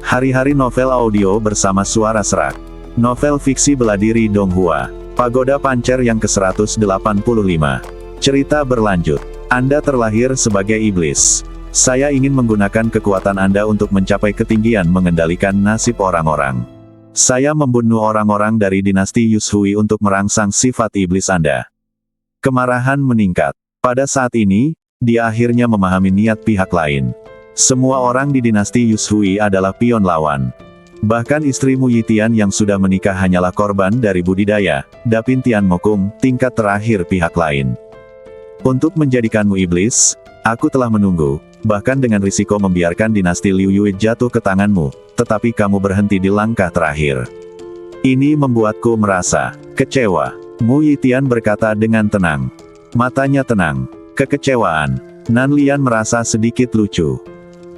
Hari-hari novel audio bersama suara serak. Novel fiksi bela diri Donghua. Pagoda Pancer yang ke-185. Cerita berlanjut. Anda terlahir sebagai iblis. Saya ingin menggunakan kekuatan Anda untuk mencapai ketinggian mengendalikan nasib orang-orang. Saya membunuh orang-orang dari dinasti Yushui untuk merangsang sifat iblis Anda. Kemarahan meningkat. Pada saat ini, dia akhirnya memahami niat pihak lain. Semua orang di dinasti Yushui adalah pion lawan. Bahkan istrimu Yitian yang sudah menikah hanyalah korban dari budidaya, Dapin Tian Mokung, tingkat terakhir pihak lain. Untuk menjadikanmu iblis, aku telah menunggu, bahkan dengan risiko membiarkan dinasti Liu Yue jatuh ke tanganmu, tetapi kamu berhenti di langkah terakhir. Ini membuatku merasa kecewa. Mu Yitian berkata dengan tenang. Matanya tenang. Kekecewaan. Nan Lian merasa sedikit lucu.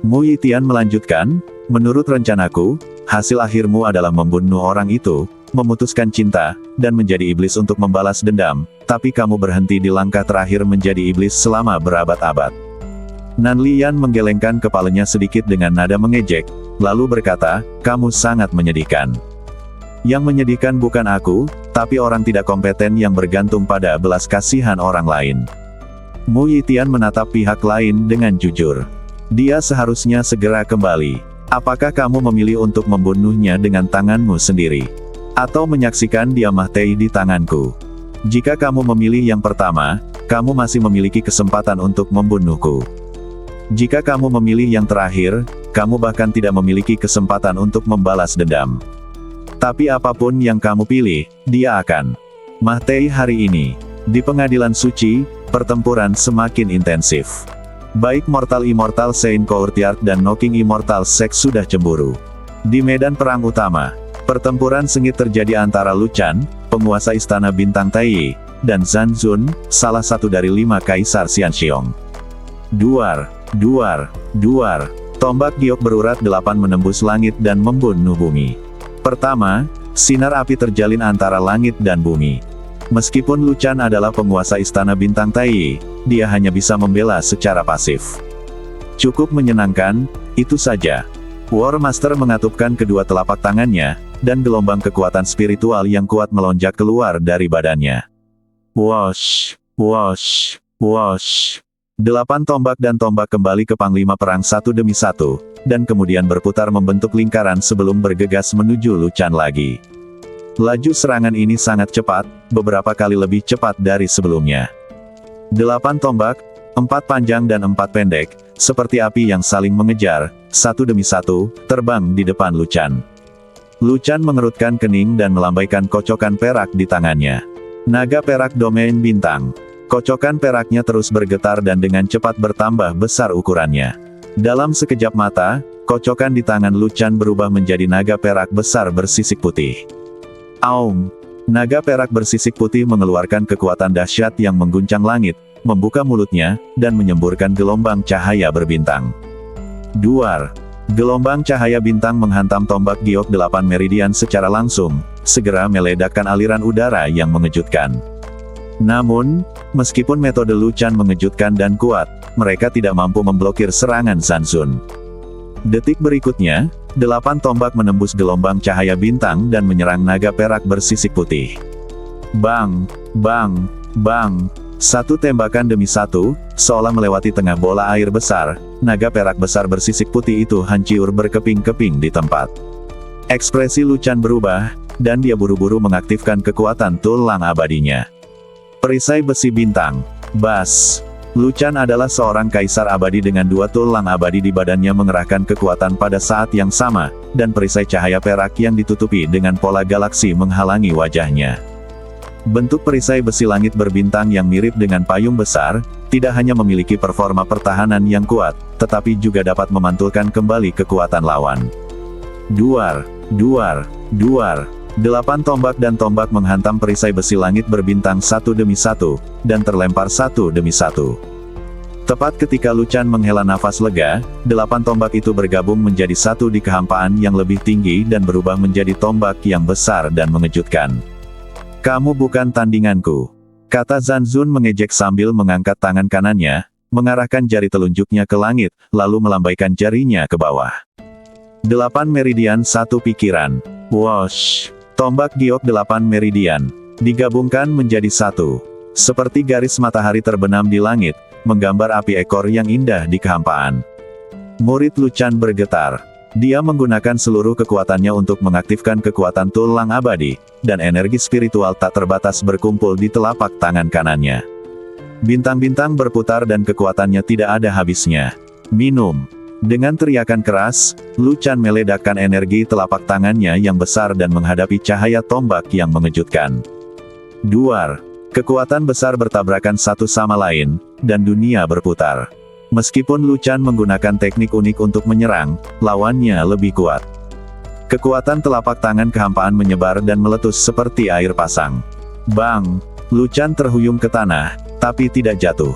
Mu Yitian melanjutkan, menurut rencanaku, hasil akhirmu adalah membunuh orang itu, memutuskan cinta, dan menjadi iblis untuk membalas dendam, tapi kamu berhenti di langkah terakhir menjadi iblis selama berabad-abad. Nan Lian menggelengkan kepalanya sedikit dengan nada mengejek, lalu berkata, kamu sangat menyedihkan. Yang menyedihkan bukan aku, tapi orang tidak kompeten yang bergantung pada belas kasihan orang lain. Mu Yitian menatap pihak lain dengan jujur. Dia seharusnya segera kembali. Apakah kamu memilih untuk membunuhnya dengan tanganmu sendiri? Atau menyaksikan dia mati di tanganku? Jika kamu memilih yang pertama, kamu masih memiliki kesempatan untuk membunuhku. Jika kamu memilih yang terakhir, kamu bahkan tidak memiliki kesempatan untuk membalas dendam. Tapi apapun yang kamu pilih, dia akan mati hari ini. Di pengadilan suci, pertempuran semakin intensif. Baik Mortal Immortal Saint Courtyard dan Knocking Immortal Sect sudah cemburu. Di medan perang utama, pertempuran sengit terjadi antara Lu Chan, penguasa istana bintang Taiyi, dan Zhan Zun, salah satu dari 5 kaisar Xianxiong. Duar, duar, duar. Tombak giok berurat 8 menembus langit dan membunuh bumi. Pertama, sinar api terjalin antara langit dan bumi. Meskipun Lu Chan adalah penguasa istana bintang Taiyi, dia hanya bisa membela secara pasif. Cukup menyenangkan, itu saja. War Master mengatupkan kedua telapak tangannya, dan gelombang kekuatan spiritual yang kuat melonjak keluar dari badannya. Wosh, wosh, wosh. 8 tombak dan tombak kembali ke panglima perang satu demi satu, dan kemudian berputar membentuk lingkaran sebelum bergegas menuju Lu Chan lagi. Laju serangan ini sangat cepat, beberapa kali lebih cepat dari sebelumnya. 8 tombak, 4 panjang dan 4 pendek, seperti api yang saling mengejar, satu demi satu, terbang di depan Lu Chan. Lu Chan mengerutkan kening dan melambaikan kocokan perak di tangannya. Naga perak domain bintang. Kocokan peraknya terus bergetar dan dengan cepat bertambah besar ukurannya. Dalam sekejap mata, kocokan di tangan Lu Chan berubah menjadi naga perak besar bersisik putih. Aum! Naga perak bersisik putih mengeluarkan kekuatan dahsyat yang mengguncang langit, membuka mulutnya, dan menyemburkan gelombang cahaya berbintang. Duar! Gelombang cahaya bintang menghantam tombak giok 8 meridian secara langsung, segera meledakkan aliran udara yang mengejutkan. Namun, meskipun metode Lu Chan mengejutkan dan kuat, mereka tidak mampu memblokir serangan Zhan Zun. Detik berikutnya, 8 tombak menembus gelombang cahaya bintang dan menyerang naga perak bersisik putih. Bang! Bang! Bang! Satu tembakan demi satu, seolah melewati tengah bola air besar, naga perak besar bersisik putih itu hancur berkeping-keping di tempat. Ekspresi Lu Chan berubah, dan dia buru-buru mengaktifkan kekuatan tulang abadinya. Perisai besi bintang. Bas! Lu Chan adalah seorang kaisar abadi dengan 2 tulang abadi di badannya mengerahkan kekuatan pada saat yang sama, dan perisai cahaya perak yang ditutupi dengan pola galaksi menghalangi wajahnya. Bentuk perisai besi langit berbintang yang mirip dengan payung besar, tidak hanya memiliki performa pertahanan yang kuat, tetapi juga dapat memantulkan kembali kekuatan lawan. Duar, duar, duar. 8 tombak dan tombak menghantam perisai besi langit berbintang satu demi satu, dan terlempar satu demi satu. Tepat ketika Lu Chan menghela nafas lega, 8 tombak itu bergabung menjadi satu di kehampaan yang lebih tinggi dan berubah menjadi tombak yang besar dan mengejutkan. Kamu bukan tandinganku, kata Zhan Zun mengejek sambil mengangkat tangan kanannya, mengarahkan jari telunjuknya ke langit, lalu melambaikan jarinya ke bawah. 8 meridian satu pikiran. Wosh. Tombak giok 8 meridian. Digabungkan menjadi satu. Seperti garis matahari terbenam di langit, menggambar api ekor yang indah di kehampaan. Murid Lu Chan bergetar. Dia menggunakan seluruh kekuatannya untuk mengaktifkan kekuatan tulang abadi, dan energi spiritual tak terbatas berkumpul di telapak tangan kanannya. Bintang-bintang berputar dan kekuatannya tidak ada habisnya. Minum. Dengan teriakan keras, Lu Chan meledakkan energi telapak tangannya yang besar dan menghadapi cahaya tombak yang mengejutkan. Duar. Kekuatan besar bertabrakan satu sama lain, dan dunia berputar. Meskipun Lu Chan menggunakan teknik unik untuk menyerang, lawannya lebih kuat. Kekuatan telapak tangan kehampaan menyebar dan meletus seperti air pasang. Bang! Lu Chan terhuyung ke tanah, tapi tidak jatuh.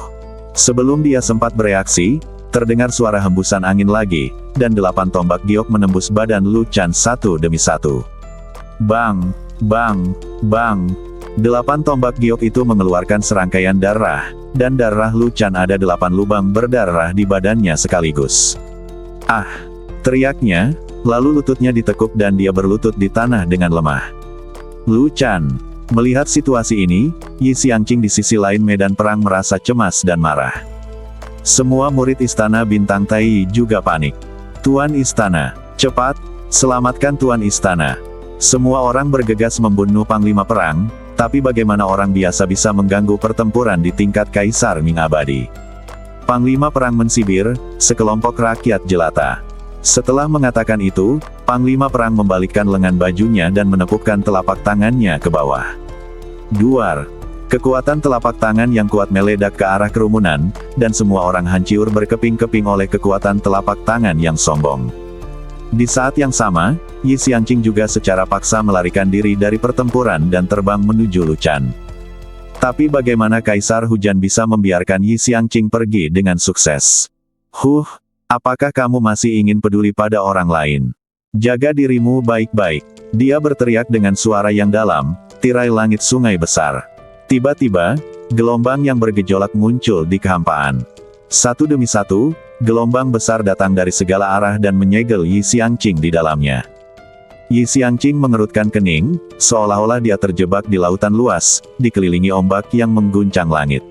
Sebelum dia sempat bereaksi, terdengar suara hembusan angin lagi, dan 8 tombak giok menembus badan Lu Chan satu demi satu. Bang! Bang! Bang! 8 tombak giok itu mengeluarkan serangkaian darah, dan darah Lu Chan ada 8 lubang berdarah di badannya sekaligus. Ah! Teriaknya, lalu lututnya ditekuk dan dia berlutut di tanah dengan lemah. Lu Chan. Melihat situasi ini, Yi Xiangqing di sisi lain medan perang merasa cemas dan marah. Semua murid Istana Bintang Tai juga panik. Tuan Istana, cepat, selamatkan Tuan Istana. Semua orang bergegas membunuh Panglima Perang, tapi bagaimana orang biasa bisa mengganggu pertempuran di tingkat Kaisar Ming Abadi? Panglima Perang mensibir, sekelompok rakyat jelata. Setelah mengatakan itu, Panglima Perang membalikkan lengan bajunya dan menepukkan telapak tangannya ke bawah. Duar. Kekuatan telapak tangan yang kuat meledak ke arah kerumunan, dan semua orang hancur berkeping-keping oleh kekuatan telapak tangan yang sombong. Di saat yang sama, Yi Xiangqing juga secara paksa melarikan diri dari pertempuran dan terbang menuju Lu Chan. Tapi bagaimana Kaisar Hujan bisa membiarkan Yi Xiangqing pergi dengan sukses? Apakah kamu masih ingin peduli pada orang lain? Jaga dirimu baik-baik. Dia berteriak dengan suara yang dalam, tirai langit sungai besar. Tiba-tiba, gelombang yang bergejolak muncul di kehampaan. Satu demi satu, gelombang besar datang dari segala arah dan menyegel Yi Xiangqing di dalamnya. Yi Xiangqing mengerutkan kening, seolah-olah dia terjebak di lautan luas, dikelilingi ombak yang mengguncang langit.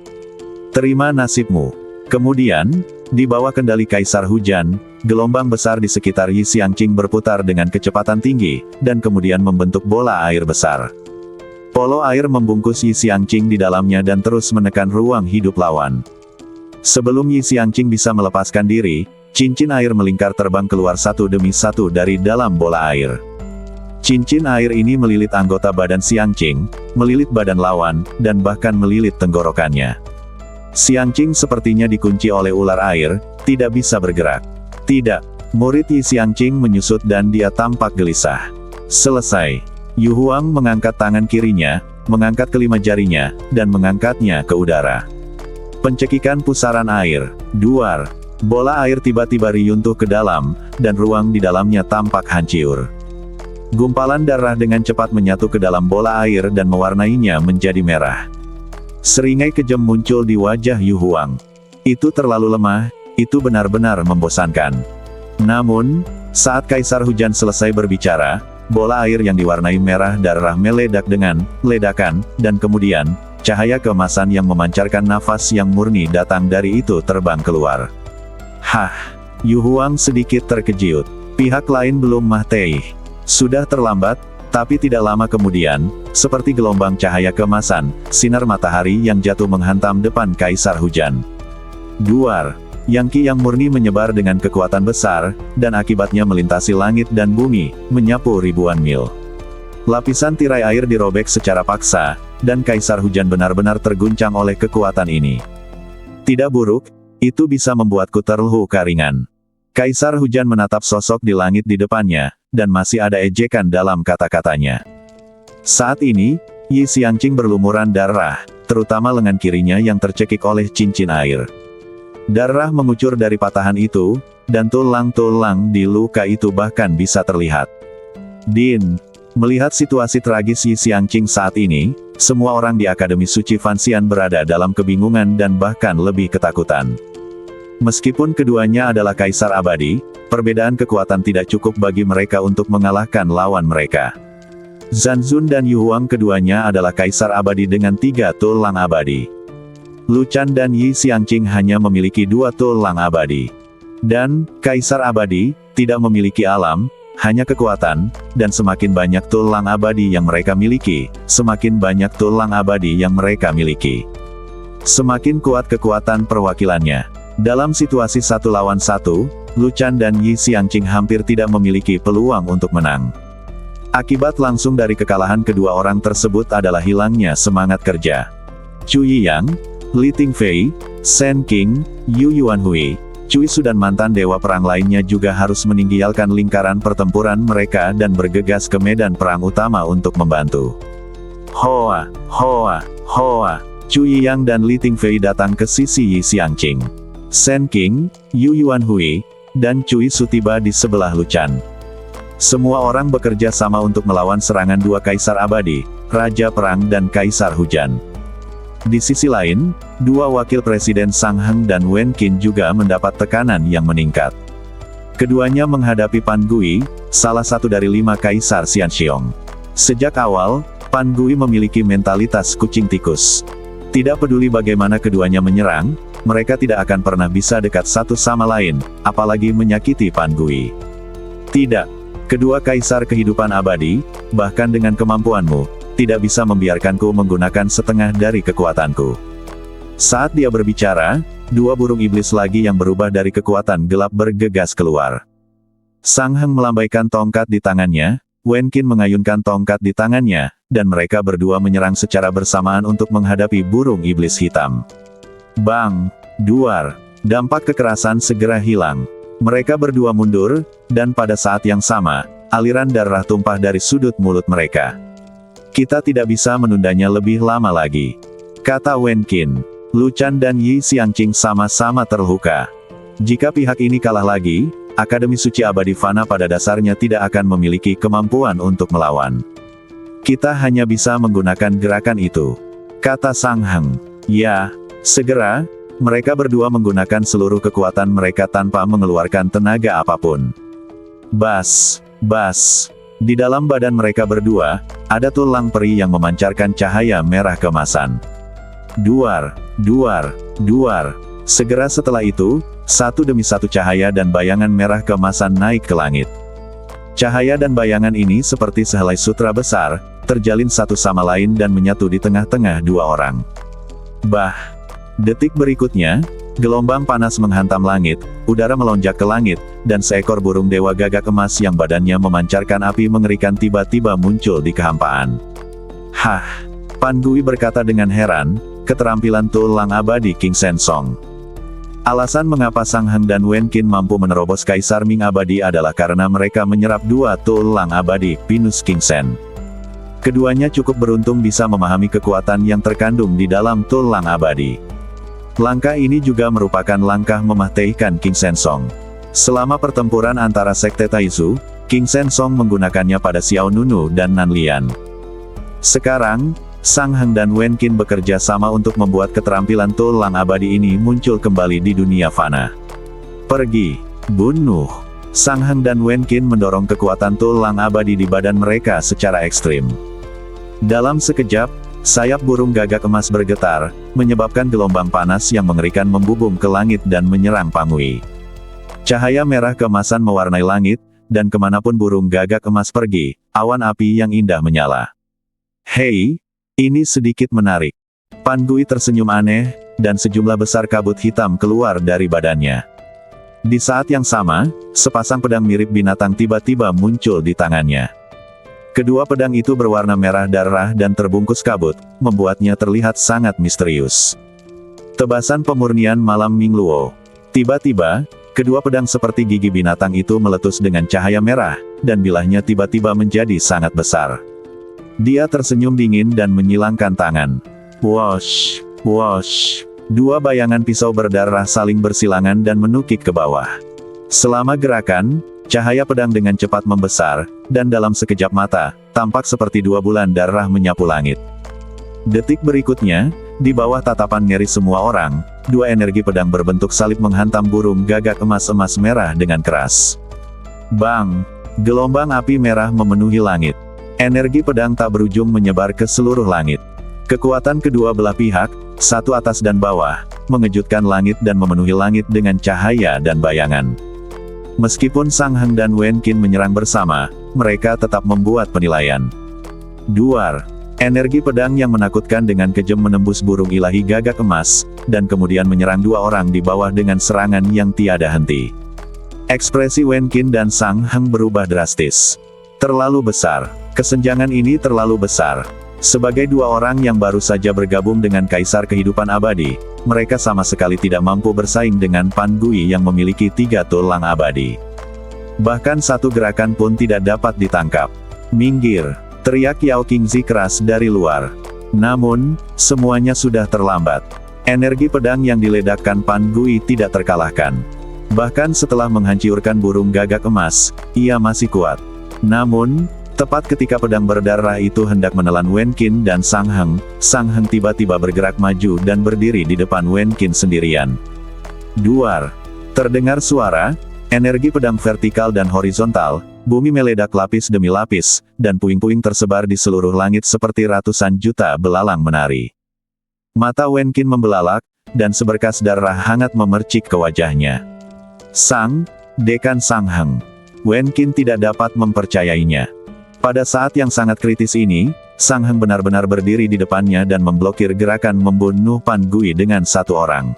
Terima nasibmu. Kemudian, di bawah kendali Kaisar Hujan, gelombang besar di sekitar Yi Xiangqing berputar dengan kecepatan tinggi, dan kemudian membentuk bola air besar. Polo air membungkus Yi Xiangqing di dalamnya dan terus menekan ruang hidup lawan. Sebelum Yi Xiangqing bisa melepaskan diri, cincin air melingkar terbang keluar satu demi satu dari dalam bola air. Cincin air ini melilit anggota badan Xiangqing, melilit badan lawan, dan bahkan melilit tenggorokannya. Xiangqing sepertinya dikunci oleh ular air, tidak bisa bergerak. Tidak, murid Yi Xiangqing menyusut dan dia tampak gelisah. Selesai. Yu Huang mengangkat tangan kirinya, mengangkat kelima jarinya, dan mengangkatnya ke udara. Pencekikan pusaran air. Duar. Bola air tiba-tiba riuntuh ke dalam, dan ruang di dalamnya tampak hancur. Gumpalan darah dengan cepat menyatu ke dalam bola air dan mewarnainya menjadi merah. Seringai kejam muncul di wajah Yu Huang. Itu terlalu lemah, itu benar-benar membosankan. Namun, saat Kaisar Hujan selesai berbicara, bola air yang diwarnai merah darah meledak dengan ledakan, dan kemudian, cahaya keemasan yang memancarkan nafas yang murni datang dari itu terbang keluar. Yu Huang sedikit terkejut. Pihak lain belum mati. Sudah terlambat, tapi tidak lama kemudian, seperti gelombang cahaya keemasan, sinar matahari yang jatuh menghantam depan Kaisar Hujan. Duar. Yang Qi yang murni menyebar dengan kekuatan besar, dan akibatnya melintasi langit dan bumi, menyapu ribuan mil. Lapisan tirai air dirobek secara paksa, dan Kaisar Hujan benar-benar terguncang oleh kekuatan ini. Tidak buruk, itu bisa membuatku terluka ringan. Kaisar Hujan menatap sosok di langit di depannya, dan masih ada ejekan dalam kata-katanya. Saat ini, Yi Xiangqing berlumuran darah, terutama lengan kirinya yang tercekik oleh cincin air. Darah mengucur dari patahan itu, dan tulang-tulang di luka itu bahkan bisa terlihat. Melihat situasi tragis Yi Xiangqing saat ini, semua orang di Akademi Suci Fanxian berada dalam kebingungan dan bahkan lebih ketakutan. Meskipun keduanya adalah kaisar abadi, perbedaan kekuatan tidak cukup bagi mereka untuk mengalahkan lawan mereka. Zanzun dan Yu Huang keduanya adalah kaisar abadi dengan 3 tulang abadi. Lu Chan dan Yi Xiangqing hanya memiliki 2 tulang abadi. Dan, kaisar abadi, tidak memiliki alam, hanya kekuatan, dan semakin banyak tulang abadi yang mereka miliki, semakin banyak tulang abadi yang mereka miliki, semakin kuat kekuatan perwakilannya. Dalam situasi 1 lawan 1, Lu Chan dan Yi Xiangqing hampir tidak memiliki peluang untuk menang. Akibat langsung dari kekalahan kedua orang tersebut adalah hilangnya semangat kerja. Chu Yiyang, Li Tingfei, Shen Qing, Yu Yuanhui, Cui Su dan mantan dewa perang lainnya juga harus meninggalkan lingkaran pertempuran mereka dan bergegas ke medan perang utama untuk membantu. Hoa, hoa, hoa. Chu Yiyang dan Li Tingfei datang ke sisi Yi Xiangqing. Shen Qing, Yu Yuanhui, dan Cui Su tiba di sebelah Lu Chan. Semua orang bekerja sama untuk melawan serangan 2 kaisar abadi, Raja Perang dan Kaisar Hujan. Di sisi lain, 2 wakil presiden Sang Heng dan Wen Qin juga mendapat tekanan yang meningkat. Keduanya menghadapi Pan Gui, salah satu dari 5 kaisar Xianxiong. Sejak awal, Pan Gui memiliki mentalitas kucing tikus. Tidak peduli bagaimana keduanya menyerang, mereka tidak akan pernah bisa dekat satu sama lain, apalagi menyakiti Pan Gui. Tidak, kedua kaisar kehidupan abadi, bahkan dengan kemampuanmu, tidak bisa membiarkanku menggunakan setengah dari kekuatanku. Saat dia berbicara, 2 burung iblis lagi yang berubah dari kekuatan gelap bergegas keluar. Sang Heng melambaikan tongkat di tangannya, Wen Qin mengayunkan tongkat di tangannya, dan mereka berdua menyerang secara bersamaan untuk menghadapi burung iblis hitam. Bang! Duar! Dampak kekerasan segera hilang. Mereka berdua mundur, dan pada saat yang sama, aliran darah tumpah dari sudut mulut mereka. Kita tidak bisa menundanya lebih lama lagi, kata Wen Qin. Lu Chan dan Yi Xiangqing sama-sama terluka. Jika pihak ini kalah lagi, Akademi Suci Abadi Fana pada dasarnya tidak akan memiliki kemampuan untuk melawan. Kita hanya bisa menggunakan gerakan itu, kata Sang Heng. Ya, segera, mereka berdua menggunakan seluruh kekuatan mereka tanpa mengeluarkan tenaga apapun. Bas, bas. Di dalam badan mereka berdua, ada tulang peri yang memancarkan cahaya merah keemasan. Duar, duar, duar. Segera setelah itu, satu demi satu cahaya dan bayangan merah keemasan naik ke langit. Cahaya dan bayangan ini seperti sehelai sutra besar, terjalin satu sama lain dan menyatu di tengah-tengah 2 orang. Bah! Detik berikutnya, gelombang panas menghantam langit, udara melonjak ke langit, dan seekor burung dewa gagak emas yang badannya memancarkan api mengerikan tiba-tiba muncul di kehampaan. Hah! Pan Gui berkata dengan heran, keterampilan tulang abadi King Sen Song. Alasan mengapa Sang Heng dan Wen Qin mampu menerobos Kaisar Ming abadi adalah karena mereka menyerap 2 tulang abadi, Pinus King Sen. Keduanya cukup beruntung bisa memahami kekuatan yang terkandung di dalam tulang abadi. Langkah ini juga merupakan langkah memahtehikan King Sen Song. Selama pertempuran antara Sekte Taizu, King Sen Song menggunakannya pada Xiao Nunu dan Nan Lian. Sekarang, Sang Heng dan Wen Qin bekerja sama untuk membuat keterampilan tulang abadi ini muncul kembali di dunia fana. Pergi, bunuh. Sang Heng dan Wen Qin mendorong kekuatan tulang abadi di badan mereka secara ekstrim. Dalam sekejap, sayap burung gagak emas bergetar, menyebabkan gelombang panas yang mengerikan membubung ke langit dan menyerang Pangui. Cahaya merah keemasan mewarnai langit, dan kemanapun burung gagak emas pergi, awan api yang indah menyala. Hei, ini sedikit menarik. Pan Gui tersenyum aneh, dan sejumlah besar kabut hitam keluar dari badannya. Di saat yang sama, sepasang pedang mirip binatang tiba-tiba muncul di tangannya. Kedua pedang itu berwarna merah darah dan terbungkus kabut, membuatnya terlihat sangat misterius. Tebasan pemurnian malam Ming Luo. Tiba-tiba, kedua pedang seperti gigi binatang itu meletus dengan cahaya merah, dan bilahnya tiba-tiba menjadi sangat besar. Dia tersenyum dingin dan menyilangkan tangan. Wosh, wosh. 2 bayangan pisau berdarah saling bersilangan dan menukik ke bawah. Selama gerakan, cahaya pedang dengan cepat membesar, dan dalam sekejap mata, tampak seperti 2 bulan darah menyapu langit. Detik berikutnya, di bawah tatapan ngeri semua orang, dua energi pedang berbentuk salib menghantam burung gagak emas merah dengan keras. Bang! Gelombang api merah memenuhi langit. Energi pedang tak berujung menyebar ke seluruh langit. Kekuatan kedua belah pihak, satu atas dan bawah, mengejutkan langit dan memenuhi langit dengan cahaya dan bayangan. Meskipun Sang Heng dan Wen Qin menyerang bersama, mereka tetap membuat penilaian. Duar. Energi pedang yang menakutkan dengan kejam menembus burung ilahi gagak emas, dan kemudian menyerang dua orang di bawah dengan serangan yang tiada henti. Ekspresi Wen Qin dan Sang Heng berubah drastis. Terlalu besar. Kesenjangan ini terlalu besar. Sebagai dua orang yang baru saja bergabung dengan Kaisar Kehidupan Abadi, mereka sama sekali tidak mampu bersaing dengan Pan Gui yang memiliki 3 tulang abadi. Bahkan satu gerakan pun tidak dapat ditangkap. Minggir! Teriak Yao Qingzi keras dari luar. Namun, semuanya sudah terlambat. Energi pedang yang diledakkan Pan Gui tidak terkalahkan. Bahkan setelah menghancurkan burung gagak emas, ia masih kuat. Namun, tepat ketika pedang berdarah itu hendak menelan Wen Qin dan Sang Heng tiba-tiba bergerak maju dan berdiri di depan Wen Qin sendirian. Duar. Terdengar suara, energi pedang vertikal dan horizontal, bumi meledak lapis demi lapis, dan puing-puing tersebar di seluruh langit seperti ratusan juta belalang menari. Mata Wen Qin membelalak, dan seberkas darah hangat memercik ke wajahnya. Dekan Sang Heng. Wen Qin tidak dapat mempercayainya. Pada saat yang sangat kritis ini, Sang Heng benar-benar berdiri di depannya dan memblokir gerakan membunuh Pan Gui dengan satu orang.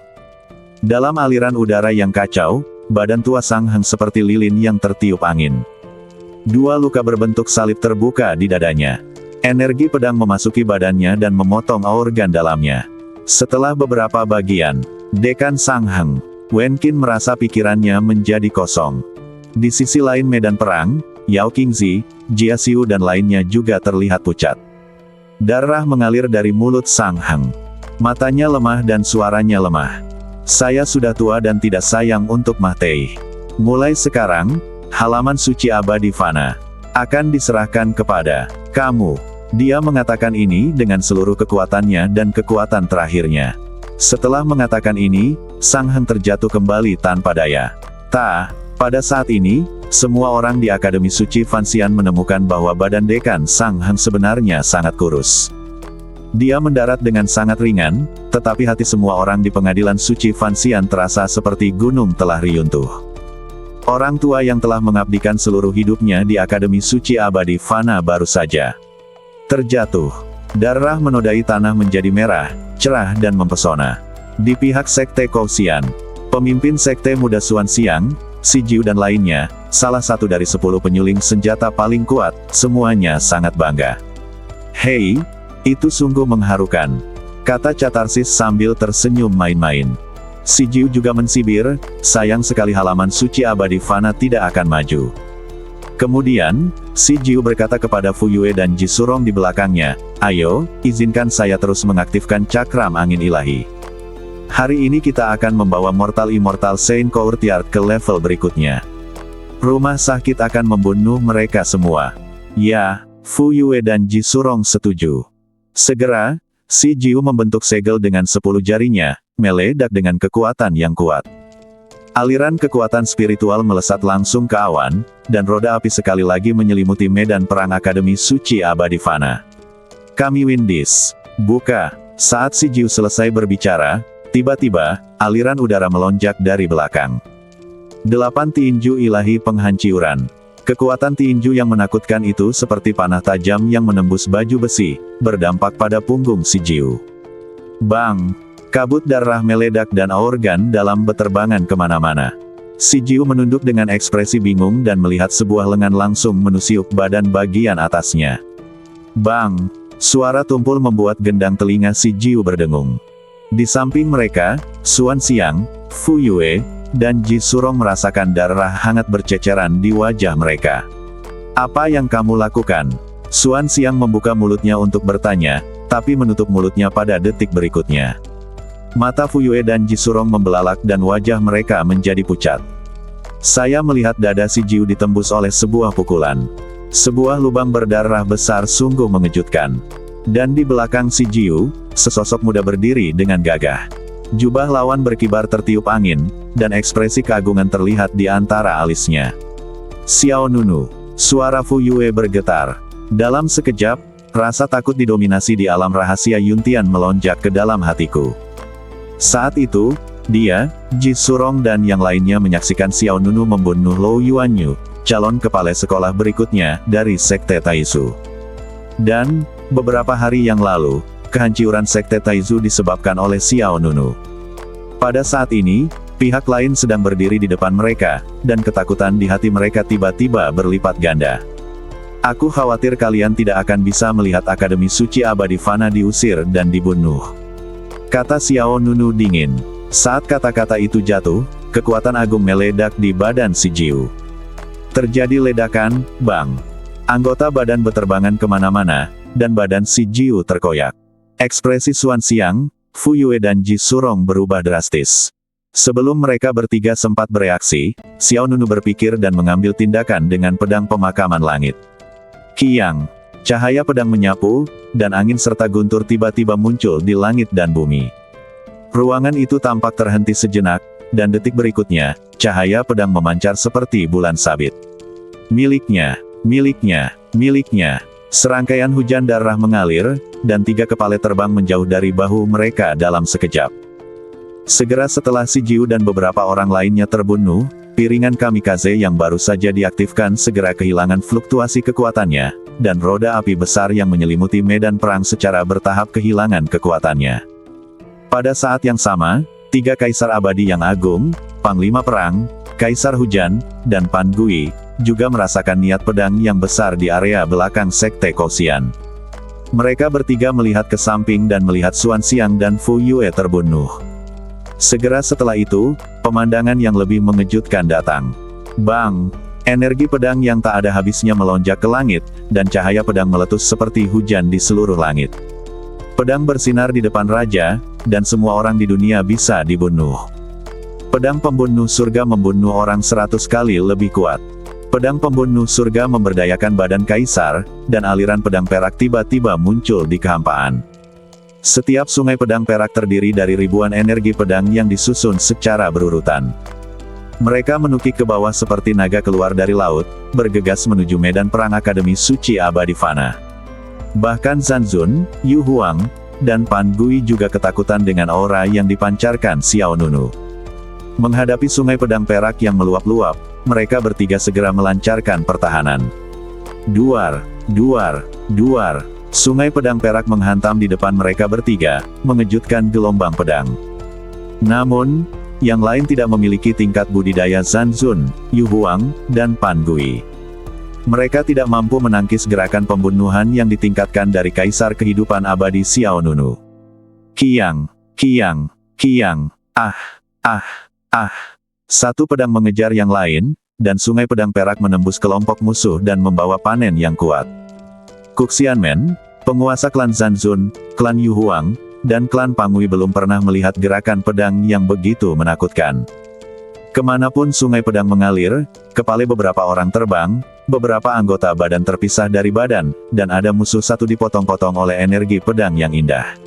Dalam aliran udara yang kacau, badan tua Sang Heng seperti lilin yang tertiup angin. Dua luka berbentuk salib terbuka di dadanya. Energi pedang memasuki badannya dan memotong organ dalamnya. Setelah beberapa bagian, Dekan Sang Heng, Wen Qin merasa pikirannya menjadi kosong. Di sisi lain medan perang, Yao Qingzi, Jia Xiu dan lainnya juga terlihat pucat. Darah mengalir dari mulut Sang Heng. Matanya lemah dan suaranya lemah. Saya sudah tua dan tidak sayang untuk mati. Mulai sekarang, halaman suci abadi fana akan diserahkan kepada kamu. Dia mengatakan ini dengan seluruh kekuatannya dan kekuatan terakhirnya. Setelah mengatakan ini, Sang Heng terjatuh kembali tanpa daya. Pada saat ini, semua orang di Akademi Suci Fanxian menemukan bahwa badan Dekan Sang Heng sebenarnya sangat kurus. Dia mendarat dengan sangat ringan, tetapi hati semua orang di Pengadilan Suci Fanxian terasa seperti gunung telah runtuh. Orang tua yang telah mengabdikan seluruh hidupnya di Akademi Suci Abadi Fana baru saja terjatuh. Darah menodai tanah menjadi merah, cerah dan mempesona. Di pihak Sekte Kouxian, pemimpin Sekte Muda Xuan Xiang, Si Jiu dan lainnya, salah satu dari 10 penyuling senjata paling kuat, semuanya sangat bangga. Hei, itu sungguh mengharukan, kata Catarsis sambil tersenyum main-main. Si Jiu juga mensibir, sayang sekali halaman suci abadi Fana tidak akan maju. Kemudian, Si Jiu berkata kepada Fu Yue dan Ji Surong di belakangnya, ayo, izinkan saya terus mengaktifkan cakram angin ilahi. Hari ini kita akan membawa Mortal Immortal Saint Courtyard ke level berikutnya. Rumah sakit akan membunuh mereka semua. Ya, Fu Yue dan Ji Surong setuju. Segera, Si Jiu membentuk segel dengan 10 jarinya, meledak dengan kekuatan yang kuat. Aliran kekuatan spiritual melesat langsung ke awan, dan roda api sekali lagi menyelimuti medan perang Akademi Suci Abadi Fana. Kami win this. Buka. Saat Si Jiu selesai berbicara, tiba-tiba, aliran udara melonjak dari belakang. 8 tinju ilahi penghancuran. Kekuatan tinju yang menakutkan itu seperti panah tajam yang menembus baju besi, berdampak pada punggung Si Jiu. Bang! Kabut darah meledak dan organ dalam beterbangan kemana-mana. Si Jiu menunduk dengan ekspresi bingung dan melihat sebuah lengan langsung menusuk badan bagian atasnya. Bang! Suara tumpul membuat gendang telinga Si Jiu berdengung. Di samping mereka, Xuan Xiang, Fu Yue, dan Ji Surong merasakan darah hangat berceceran di wajah mereka. Apa yang kamu lakukan? Xuan Xiang membuka mulutnya untuk bertanya, tapi menutup mulutnya pada detik berikutnya. Mata Fu Yue dan Ji Surong membelalak dan wajah mereka menjadi pucat. Saya melihat dada Si Jiu ditembus oleh sebuah pukulan. Sebuah lubang berdarah besar sungguh mengejutkan. Dan di belakang Si Jiu, sesosok muda berdiri dengan gagah. Jubah lawan berkibar tertiup angin, dan ekspresi keagungan terlihat di antara alisnya. Xiao Nunu. Suara Fu Yue bergetar. Dalam sekejap, rasa takut didominasi di alam rahasia Yuntian melonjak ke dalam hatiku. Saat itu, dia, Ji Surong dan yang lainnya menyaksikan Xiao Nunu membunuh Lou Yuanyu, calon kepala sekolah berikutnya dari Sekte Taizu. Dan, beberapa hari yang lalu, kehancuran Sekte Taizu disebabkan oleh Xiao Nunu. Pada saat ini, pihak lain sedang berdiri di depan mereka, dan ketakutan di hati mereka tiba-tiba berlipat ganda. Aku khawatir kalian tidak akan bisa melihat Akademi Suci Abadi Fana diusir dan dibunuh. Kata Xiao Nunu dingin. Saat kata-kata itu jatuh, kekuatan agung meledak di badan si Jiu. Terjadi ledakan, bang. Anggota badan berterbangan kemana-mana, dan badan si Jiu terkoyak. Ekspresi Xuan Xiang, Fu Yue dan Ji Surong berubah drastis. Sebelum mereka bertiga sempat bereaksi, Xiao Nunu berpikir dan mengambil tindakan dengan pedang pemakaman langit. Kiang. Cahaya pedang menyapu, dan angin serta guntur tiba-tiba muncul di langit dan bumi. Ruangan itu tampak terhenti sejenak, dan detik berikutnya, cahaya pedang memancar seperti bulan sabit. Miliknya, miliknya, miliknya. Serangkaian hujan darah mengalir, dan 3 kepala terbang menjauh dari bahu mereka dalam sekejap. Segera setelah si Jiu dan beberapa orang lainnya terbunuh, piringan kamikaze yang baru saja diaktifkan segera kehilangan fluktuasi kekuatannya, dan roda api besar yang menyelimuti medan perang secara bertahap kehilangan kekuatannya. Pada saat yang sama, 3 kaisar abadi yang agung, Panglima Perang, Kaisar Hujan, dan Pan Gui, juga merasakan niat pedang yang besar di area belakang Sekte Kouxian. Mereka bertiga melihat ke samping dan melihat Xuan Xiang dan Fu Yue terbunuh. Segera setelah itu, pemandangan yang lebih mengejutkan datang. Bang! Energi pedang yang tak ada habisnya melonjak ke langit, dan cahaya pedang meletus seperti hujan di seluruh langit. Pedang bersinar di depan raja, dan semua orang di dunia bisa dibunuh. Pedang pembunuh surga membunuh orang 100 kali lebih kuat. Pedang pembunuh surga memberdayakan badan kaisar, dan aliran pedang perak tiba-tiba muncul di kehampaan. Setiap sungai pedang perak terdiri dari ribuan energi pedang yang disusun secara berurutan. Mereka menukik ke bawah seperti naga keluar dari laut, bergegas menuju medan perang Akademi Suci Abadi Fana. Bahkan Zanzun, Yu Huang, dan Pan Gui juga ketakutan dengan aura yang dipancarkan Xiao Nunu. Menghadapi sungai pedang perak yang meluap-luap, mereka bertiga segera melancarkan pertahanan. Duar, duar, duar. Sungai pedang perak menghantam di depan mereka bertiga, mengejutkan gelombang pedang. Namun, yang lain tidak memiliki tingkat budidaya Zanzun, Yu Huang, dan Pan Gui. Mereka tidak mampu menangkis gerakan pembunuhan yang ditingkatkan dari Kaisar Kehidupan Abadi Xiao Nunu. Kiang, kiang, kiang, ah, ah, ah. Satu pedang mengejar yang lain, dan sungai pedang perak menembus kelompok musuh dan membawa panen yang kuat. Kuxianmen, penguasa klan Zanzun, klan Yu Huang, dan klan Pangui belum pernah melihat gerakan pedang yang begitu menakutkan. Kemanapun sungai pedang mengalir, kepala beberapa orang terbang, beberapa anggota badan terpisah dari badan, dan ada musuh satu dipotong-potong oleh energi pedang yang indah.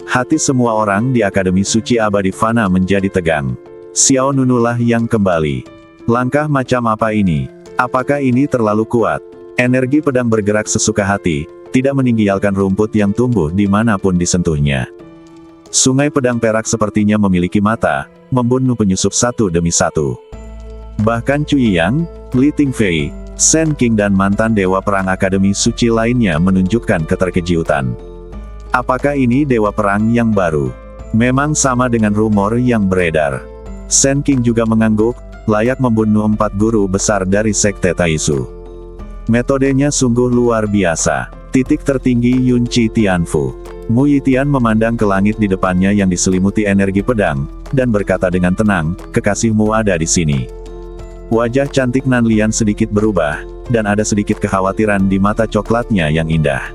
Hati semua orang di Akademi Suci Abadi Fana menjadi tegang. Xiao Nunu lah yang kembali. Langkah macam apa ini? Apakah ini terlalu kuat? Energi pedang bergerak sesuka hati, tidak meninggalkan rumput yang tumbuh dimanapun disentuhnya. Sungai pedang perak sepertinya memiliki mata, membunuh penyusup satu demi satu. Bahkan Cui Yang, Li Tingfei, Shen Qing dan mantan Dewa Perang Akademi Suci lainnya menunjukkan keterkejutan. Apakah ini Dewa Perang yang baru? Memang sama dengan rumor yang beredar. Shen Qing juga mengangguk, layak membunuh 4 guru besar dari Sekte Taizu. Metodenya sungguh luar biasa. Titik tertinggi Yun Chi Tianfu. Mu Yitian memandang ke langit di depannya yang diselimuti energi pedang, dan berkata dengan tenang, kekasihmu ada di sini. Wajah cantik Nan Lian sedikit berubah, dan ada sedikit kekhawatiran di mata coklatnya yang indah.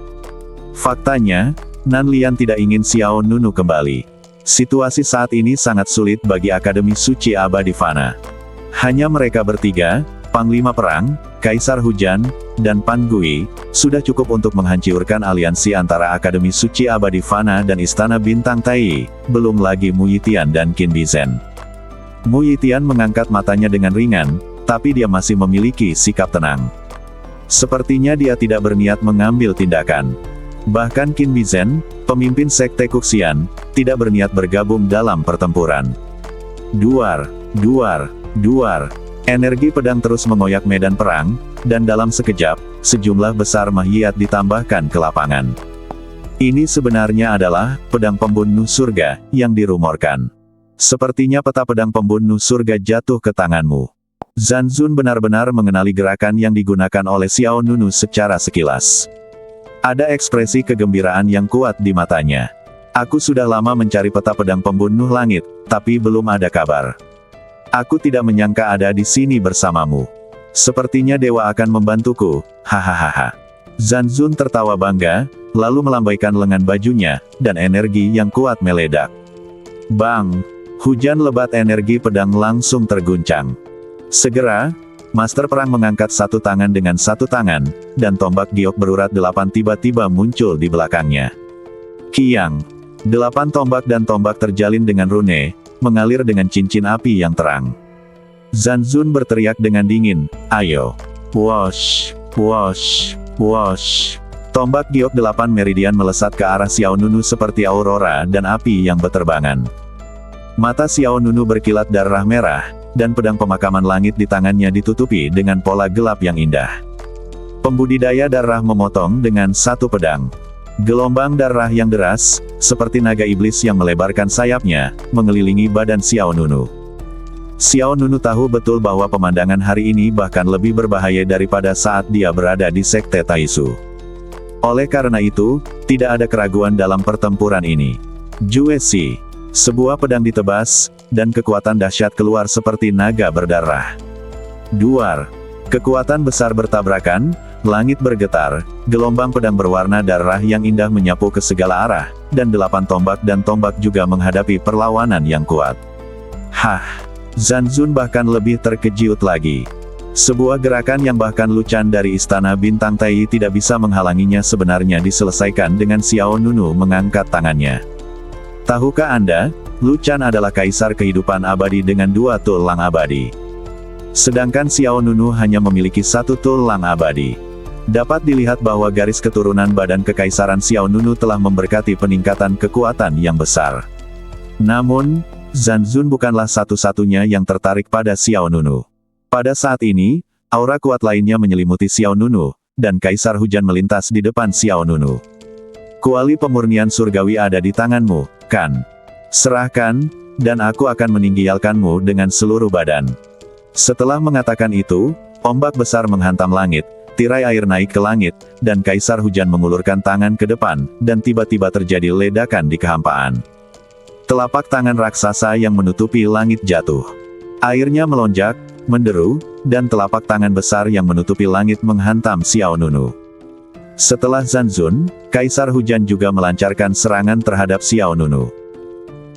Faktanya, Nan Lian tidak ingin Xiao Nunu kembali. Situasi saat ini sangat sulit bagi Akademi Suci Abadi Fana. Hanya mereka bertiga, Panglima Perang, Kaisar Hujan, dan Pan Gui, sudah cukup untuk menghancurkan aliansi antara Akademi Suci Abadi Fana dan Istana Bintang Tai, belum lagi Mu Yitian dan Qin Bizen. Mu Yitian mengangkat matanya dengan ringan, tapi dia masih memiliki sikap tenang. Sepertinya dia tidak berniat mengambil tindakan. Bahkan Qin Bizen, pemimpin Sekte Kuxian, tidak berniat bergabung dalam pertempuran. Duar, duar, duar. Energi pedang terus mengoyak medan perang, dan dalam sekejap, sejumlah besar mahiat ditambahkan ke lapangan. Ini sebenarnya adalah pedang pembunuh surga yang dirumorkan. Sepertinya peta pedang pembunuh surga jatuh ke tanganmu. Zanzun benar-benar mengenali gerakan yang digunakan oleh Xiao Nunu secara sekilas. Ada ekspresi kegembiraan yang kuat di matanya. Aku sudah lama mencari peta pedang pembunuh langit, tapi belum ada kabar. Aku tidak menyangka ada di sini bersamamu. Sepertinya dewa akan membantuku, hahaha. Zanzun tertawa bangga, lalu melambaikan lengan bajunya, dan energi yang kuat meledak. Bang! Hujan lebat energi pedang langsung terguncang. Segera, Master Perang mengangkat satu tangan dengan satu tangan, dan tombak giok berurat 8 tiba-tiba muncul di belakangnya. Kiang! 8 tombak dan tombak terjalin dengan rune, mengalir dengan cincin api yang terang. Zanzun berteriak dengan dingin, ayo. Wosh, wosh, wosh. Tombak giok 8 meridian melesat ke arah Xiao Nunu seperti aurora dan api yang beterbangan. Mata Xiao Nunu berkilat darah merah, dan pedang pemakaman langit di tangannya ditutupi dengan pola gelap yang indah. Pembudidaya darah memotong dengan satu pedang. Gelombang darah yang deras, seperti naga iblis yang melebarkan sayapnya, mengelilingi badan Xiao Nunu. Xiao Nunu tahu betul bahwa pemandangan hari ini bahkan lebih berbahaya daripada saat dia berada di Sekte Taisu. Oleh karena itu, tidak ada keraguan dalam pertempuran ini. Jue Si. Sebuah pedang ditebas, dan kekuatan dahsyat keluar seperti naga berdarah. Duar. Kekuatan besar bertabrakan, langit bergetar, gelombang pedang berwarna darah yang indah menyapu ke segala arah, dan 8 tombak dan tombak juga menghadapi perlawanan yang kuat. Hah! Zanzun bahkan lebih terkejut lagi. Sebuah gerakan yang bahkan Luchan dari Istana Bintang Tai tidak bisa menghalanginya sebenarnya diselesaikan dengan Xiao Nunu mengangkat tangannya. Tahukah Anda, Luchan adalah kaisar kehidupan abadi dengan 2 tulang abadi. Sedangkan Xiao Nunu hanya memiliki 1 tulang abadi. Dapat dilihat bahwa garis keturunan badan kekaisaran Xiao Nunu telah memberkati peningkatan kekuatan yang besar. Namun, Zanzun bukanlah satu-satunya yang tertarik pada Xiao Nunu. Pada saat ini, aura kuat lainnya menyelimuti Xiao Nunu, dan Kaisar Hujan melintas di depan Xiao Nunu. Kuali pemurnian surgawi ada di tanganmu, kan? Serahkan, dan aku akan meninggalkanmu dengan seluruh badan. Setelah mengatakan itu, ombak besar menghantam langit, tirai air naik ke langit, dan Kaisar Hujan mengulurkan tangan ke depan, dan tiba-tiba terjadi ledakan di kehampaan. Telapak tangan raksasa yang menutupi langit jatuh. Airnya melonjak, menderu, dan telapak tangan besar yang menutupi langit menghantam Xiao Nunu. Setelah Zanzun, Kaisar Hujan juga melancarkan serangan terhadap Xiao Nunu.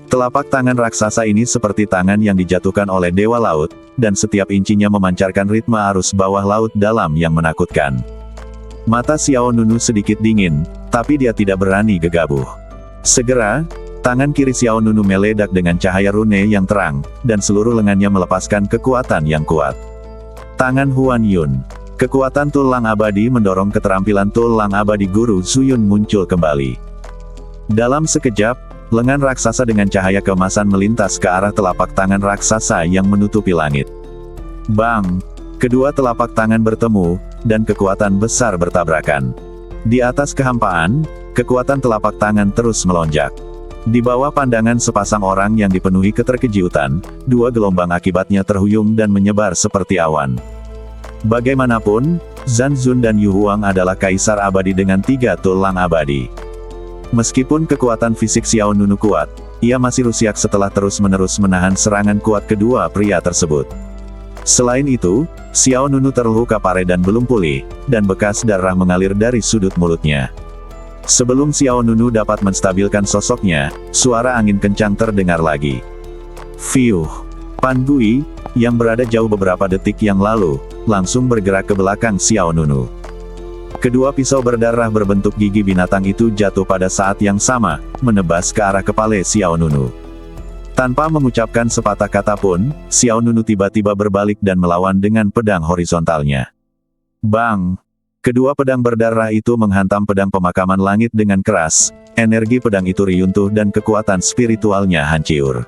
Telapak tangan raksasa ini seperti tangan yang dijatuhkan oleh Dewa Laut, dan setiap incinya memancarkan ritme arus bawah laut dalam yang menakutkan. Mata Xiao Nunu sedikit dingin, tapi dia tidak berani gegabah. Segera, tangan kiri Xiao Nunu meledak dengan cahaya rune yang terang, dan seluruh lengannya melepaskan kekuatan yang kuat. Tangan Huan Yun. Kekuatan tulang abadi mendorong keterampilan tulang abadi Guru Zuyun muncul kembali. Dalam sekejap, lengan raksasa dengan cahaya keemasan melintas ke arah telapak tangan raksasa yang menutupi langit. Bang! Kedua telapak tangan bertemu, dan kekuatan besar bertabrakan. Di atas kehampaan, kekuatan telapak tangan terus melonjak. Di bawah pandangan sepasang orang yang dipenuhi keterkejutan, 2 gelombang akibatnya terhuyung dan menyebar seperti awan. Bagaimanapun, Zanzun dan Yu Huang adalah kaisar abadi dengan 3 tulang abadi. Meskipun kekuatan fisik Xiao Nunu kuat, ia masih rusak setelah terus-menerus menahan serangan kuat kedua pria tersebut. Selain itu, Xiao Nunu terluka parah dan belum pulih, dan bekas darah mengalir dari sudut mulutnya. Sebelum Xiao Nunu dapat menstabilkan sosoknya, suara angin kencang terdengar lagi. Fiuh! Pan Gui, yang berada jauh beberapa detik yang lalu, langsung bergerak ke belakang Xiao Nunu. Kedua pisau berdarah berbentuk gigi binatang itu jatuh pada saat yang sama, menebas ke arah kepala Xiao Nunu. Tanpa mengucapkan sepatah kata pun, Xiao Nunu tiba-tiba berbalik dan melawan dengan pedang horizontalnya. Bang! Kedua pedang berdarah itu menghantam pedang pemakaman langit dengan keras, energi pedang itu runtuh dan kekuatan spiritualnya hancur.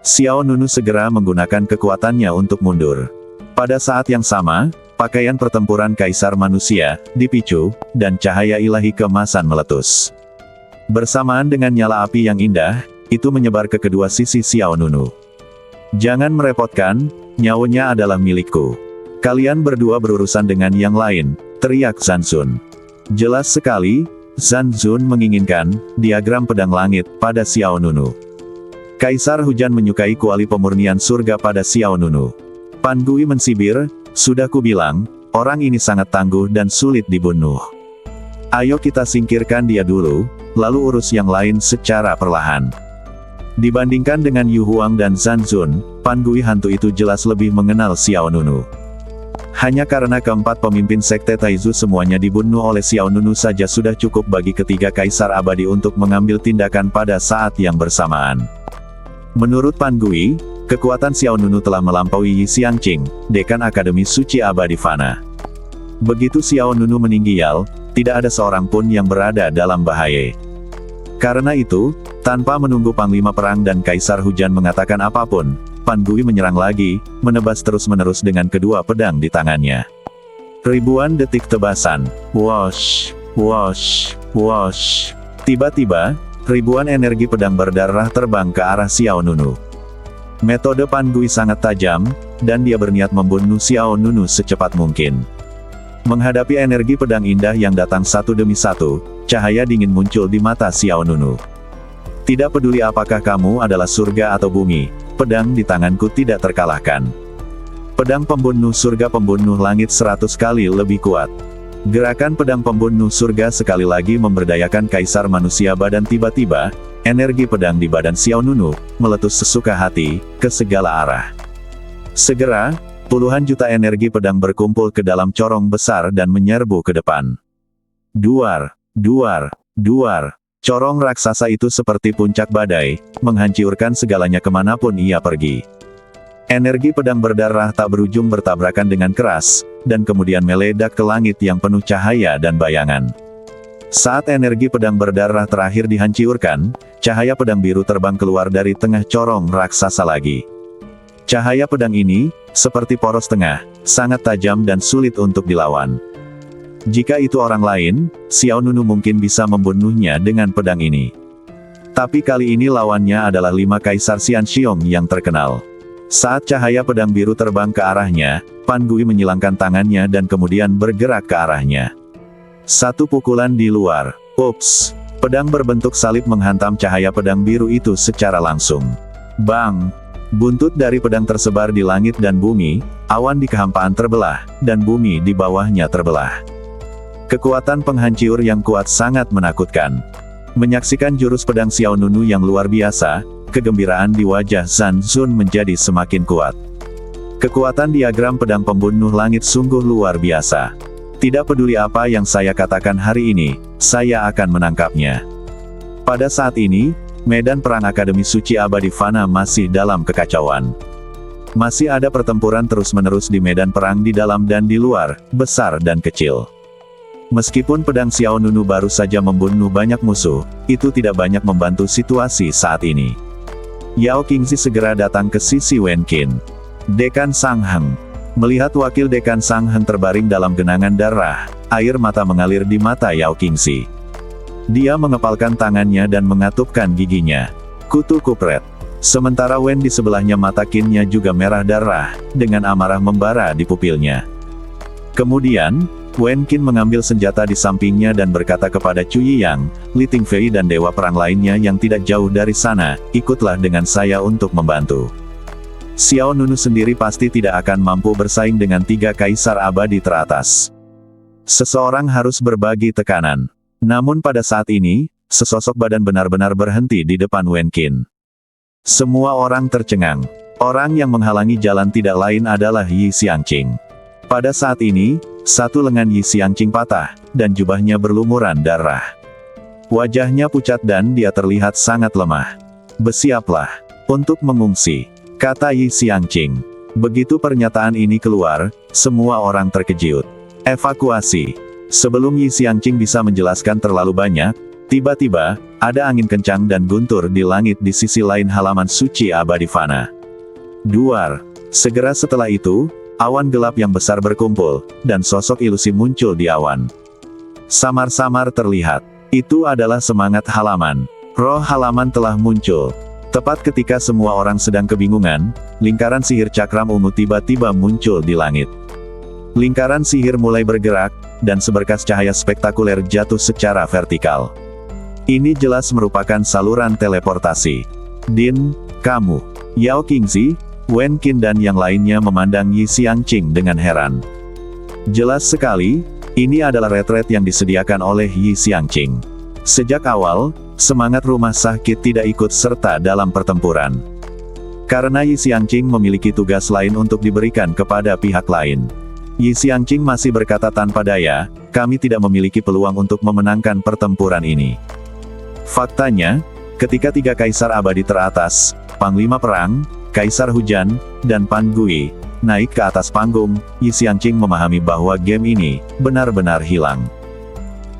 Xiao Nunu segera menggunakan kekuatannya untuk mundur. Pada saat yang sama, pakaian pertempuran Kaisar Manusia dipicu, dan cahaya ilahi keemasan meletus. Bersamaan dengan nyala api yang indah, itu menyebar ke kedua sisi Xiao Nunu. Jangan merepotkan, nyawanya adalah milikku. Kalian berdua berurusan dengan yang lain, teriak Zanzun. Jelas sekali, Zanzun menginginkan diagram pedang langit pada Xiao Nunu. Kaisar Hujan menyukai kuali pemurnian surga pada Xiao Nunu. Pan Gui mensibir, sudah kubilang, orang ini sangat tangguh dan sulit dibunuh. Ayo kita singkirkan dia dulu, lalu urus yang lain secara perlahan. Dibandingkan dengan Yu Huang dan Zanzun, Pan Gui hantu itu jelas lebih mengenal Xiao Nunu. Hanya karena keempat pemimpin sekte Taizu semuanya dibunuh oleh Xiao Nunu saja sudah cukup bagi ketiga kaisar abadi untuk mengambil tindakan pada saat yang bersamaan. Menurut Pan Gui, kekuatan Xiao Nunu telah melampaui Yi Xiangqing, dekan Akademi Suci Abadi Fana. Begitu Xiao Nunu meninggal, tidak ada seorang pun yang berada dalam bahaya. Karena itu, tanpa menunggu Panglima Perang dan Kaisar Hujan mengatakan apapun, Pan Gui menyerang lagi, menebas terus-menerus dengan kedua pedang di tangannya. Ribuan detik tebasan, wosh, wosh, wosh. Tiba-tiba, ribuan energi pedang berdarah terbang ke arah Xiao Nunu. Metode Pan Gui sangat tajam, dan dia berniat membunuh Xiao Nunu secepat mungkin. Menghadapi energi pedang indah yang datang satu demi satu, cahaya dingin muncul di mata Xiao Nunu. Tidak peduli apakah kamu adalah surga atau bumi, pedang di tanganku tidak terkalahkan. Pedang pembunuh surga pembunuh langit 100 kali lebih kuat. Gerakan pedang pembunuh surga sekali lagi memberdayakan Kaisar Manusia badan tiba-tiba, energi pedang di badan Xiao Nunu, meletus sesuka hati, ke segala arah. Segera, puluhan juta energi pedang berkumpul ke dalam corong besar dan menyerbu ke depan. Duar, duar, duar. Corong raksasa itu seperti puncak badai, menghancurkan segalanya kemanapun ia pergi. Energi pedang berdarah tak berujung bertabrakan dengan keras, dan kemudian meledak ke langit yang penuh cahaya dan bayangan. Saat energi pedang berdarah terakhir dihancurkan, cahaya pedang biru terbang keluar dari tengah corong raksasa lagi. Cahaya pedang ini, seperti poros tengah, sangat tajam dan sulit untuk dilawan. Jika itu orang lain, Xiao Nunu mungkin bisa membunuhnya dengan pedang ini. Tapi kali ini lawannya adalah 5 Kaisar Xianxiong yang terkenal. Saat cahaya pedang biru terbang ke arahnya, Pan Gui menyilangkan tangannya dan kemudian bergerak ke arahnya. Satu pukulan di luar. Ups! Pedang berbentuk salib menghantam cahaya pedang biru itu secara langsung. Bang! Buntut dari pedang tersebar di langit dan bumi, awan di kehampaan terbelah, dan bumi di bawahnya terbelah. Kekuatan penghancur yang kuat sangat menakutkan. Menyaksikan jurus pedang Xiao Nunu yang luar biasa, kegembiraan di wajah Zanzun menjadi semakin kuat. Kekuatan diagram pedang pembunuh langit sungguh luar biasa. Tidak peduli apa yang saya katakan hari ini, saya akan menangkapnya. Pada saat ini, medan perang Akademi Suci Abadi Fana masih dalam kekacauan. Masih ada pertempuran terus-menerus di medan perang di dalam dan di luar, besar dan kecil. Meskipun pedang Xiao Nunu baru saja membunuh banyak musuh, itu tidak banyak membantu situasi saat ini. Yao Qingzi segera datang ke sisi Wen Qin. Dekan Sang Heng. Melihat wakil Dekan Sang Heng terbaring dalam genangan darah, air mata mengalir di mata Yao Qingzi. Dia mengepalkan tangannya dan mengatupkan giginya. Kutu kupret. Sementara Wen di sebelahnya mata Qinnya juga merah darah, dengan amarah membara di pupilnya. Kemudian, Wen Qin mengambil senjata di sampingnya dan berkata kepada Chu Yiyang, Li Tingfei dan dewa perang lainnya yang tidak jauh dari sana, ikutlah dengan saya untuk membantu. Xiao Nunu sendiri pasti tidak akan mampu bersaing dengan 3 kaisar abadi teratas. Seseorang harus berbagi tekanan. Namun pada saat ini, sesosok badan benar-benar berhenti di depan Wen Qin. Semua orang tercengang. Orang yang menghalangi jalan tidak lain adalah Yi Xiangqing. Pada saat ini, satu lengan Yi Xiangqing patah, dan jubahnya berlumuran darah. Wajahnya pucat dan dia terlihat sangat lemah. "Bersiaplah untuk mengungsi," kata Yi Xiangqing. Begitu pernyataan ini keluar, semua orang terkejut. Evakuasi. Sebelum Yi Xiangqing bisa menjelaskan terlalu banyak, tiba-tiba, ada angin kencang dan guntur di langit di sisi lain halaman suci abadi Fana. Duar. Segera setelah itu, awan gelap yang besar berkumpul, dan sosok ilusi muncul di awan. Samar-samar terlihat. Itu adalah semangat halaman. Roh halaman telah muncul. Tepat ketika semua orang sedang kebingungan, lingkaran sihir cakram ungu tiba-tiba muncul di langit. Lingkaran sihir mulai bergerak, dan seberkas cahaya spektakuler jatuh secara vertikal. Ini jelas merupakan saluran teleportasi. "Din, kamu." Yao Qingzi, Wen Qin dan yang lainnya memandang Yi Xiangqing dengan heran. Jelas sekali, ini adalah retret yang disediakan oleh Yi Xiangqing. Sejak awal, semangat rumah sakit tidak ikut serta dalam pertempuran. Karena Yi Xiangqing memiliki tugas lain untuk diberikan kepada pihak lain. Yi Xiangqing masih berkata tanpa daya, "Kami tidak memiliki peluang untuk memenangkan pertempuran ini." Faktanya, ketika tiga kaisar abadi teratas, Panglima Perang, Kaisar Hujan, dan Pan Gui, naik ke atas panggung, Yi Xiangqing memahami bahwa game ini benar-benar hilang.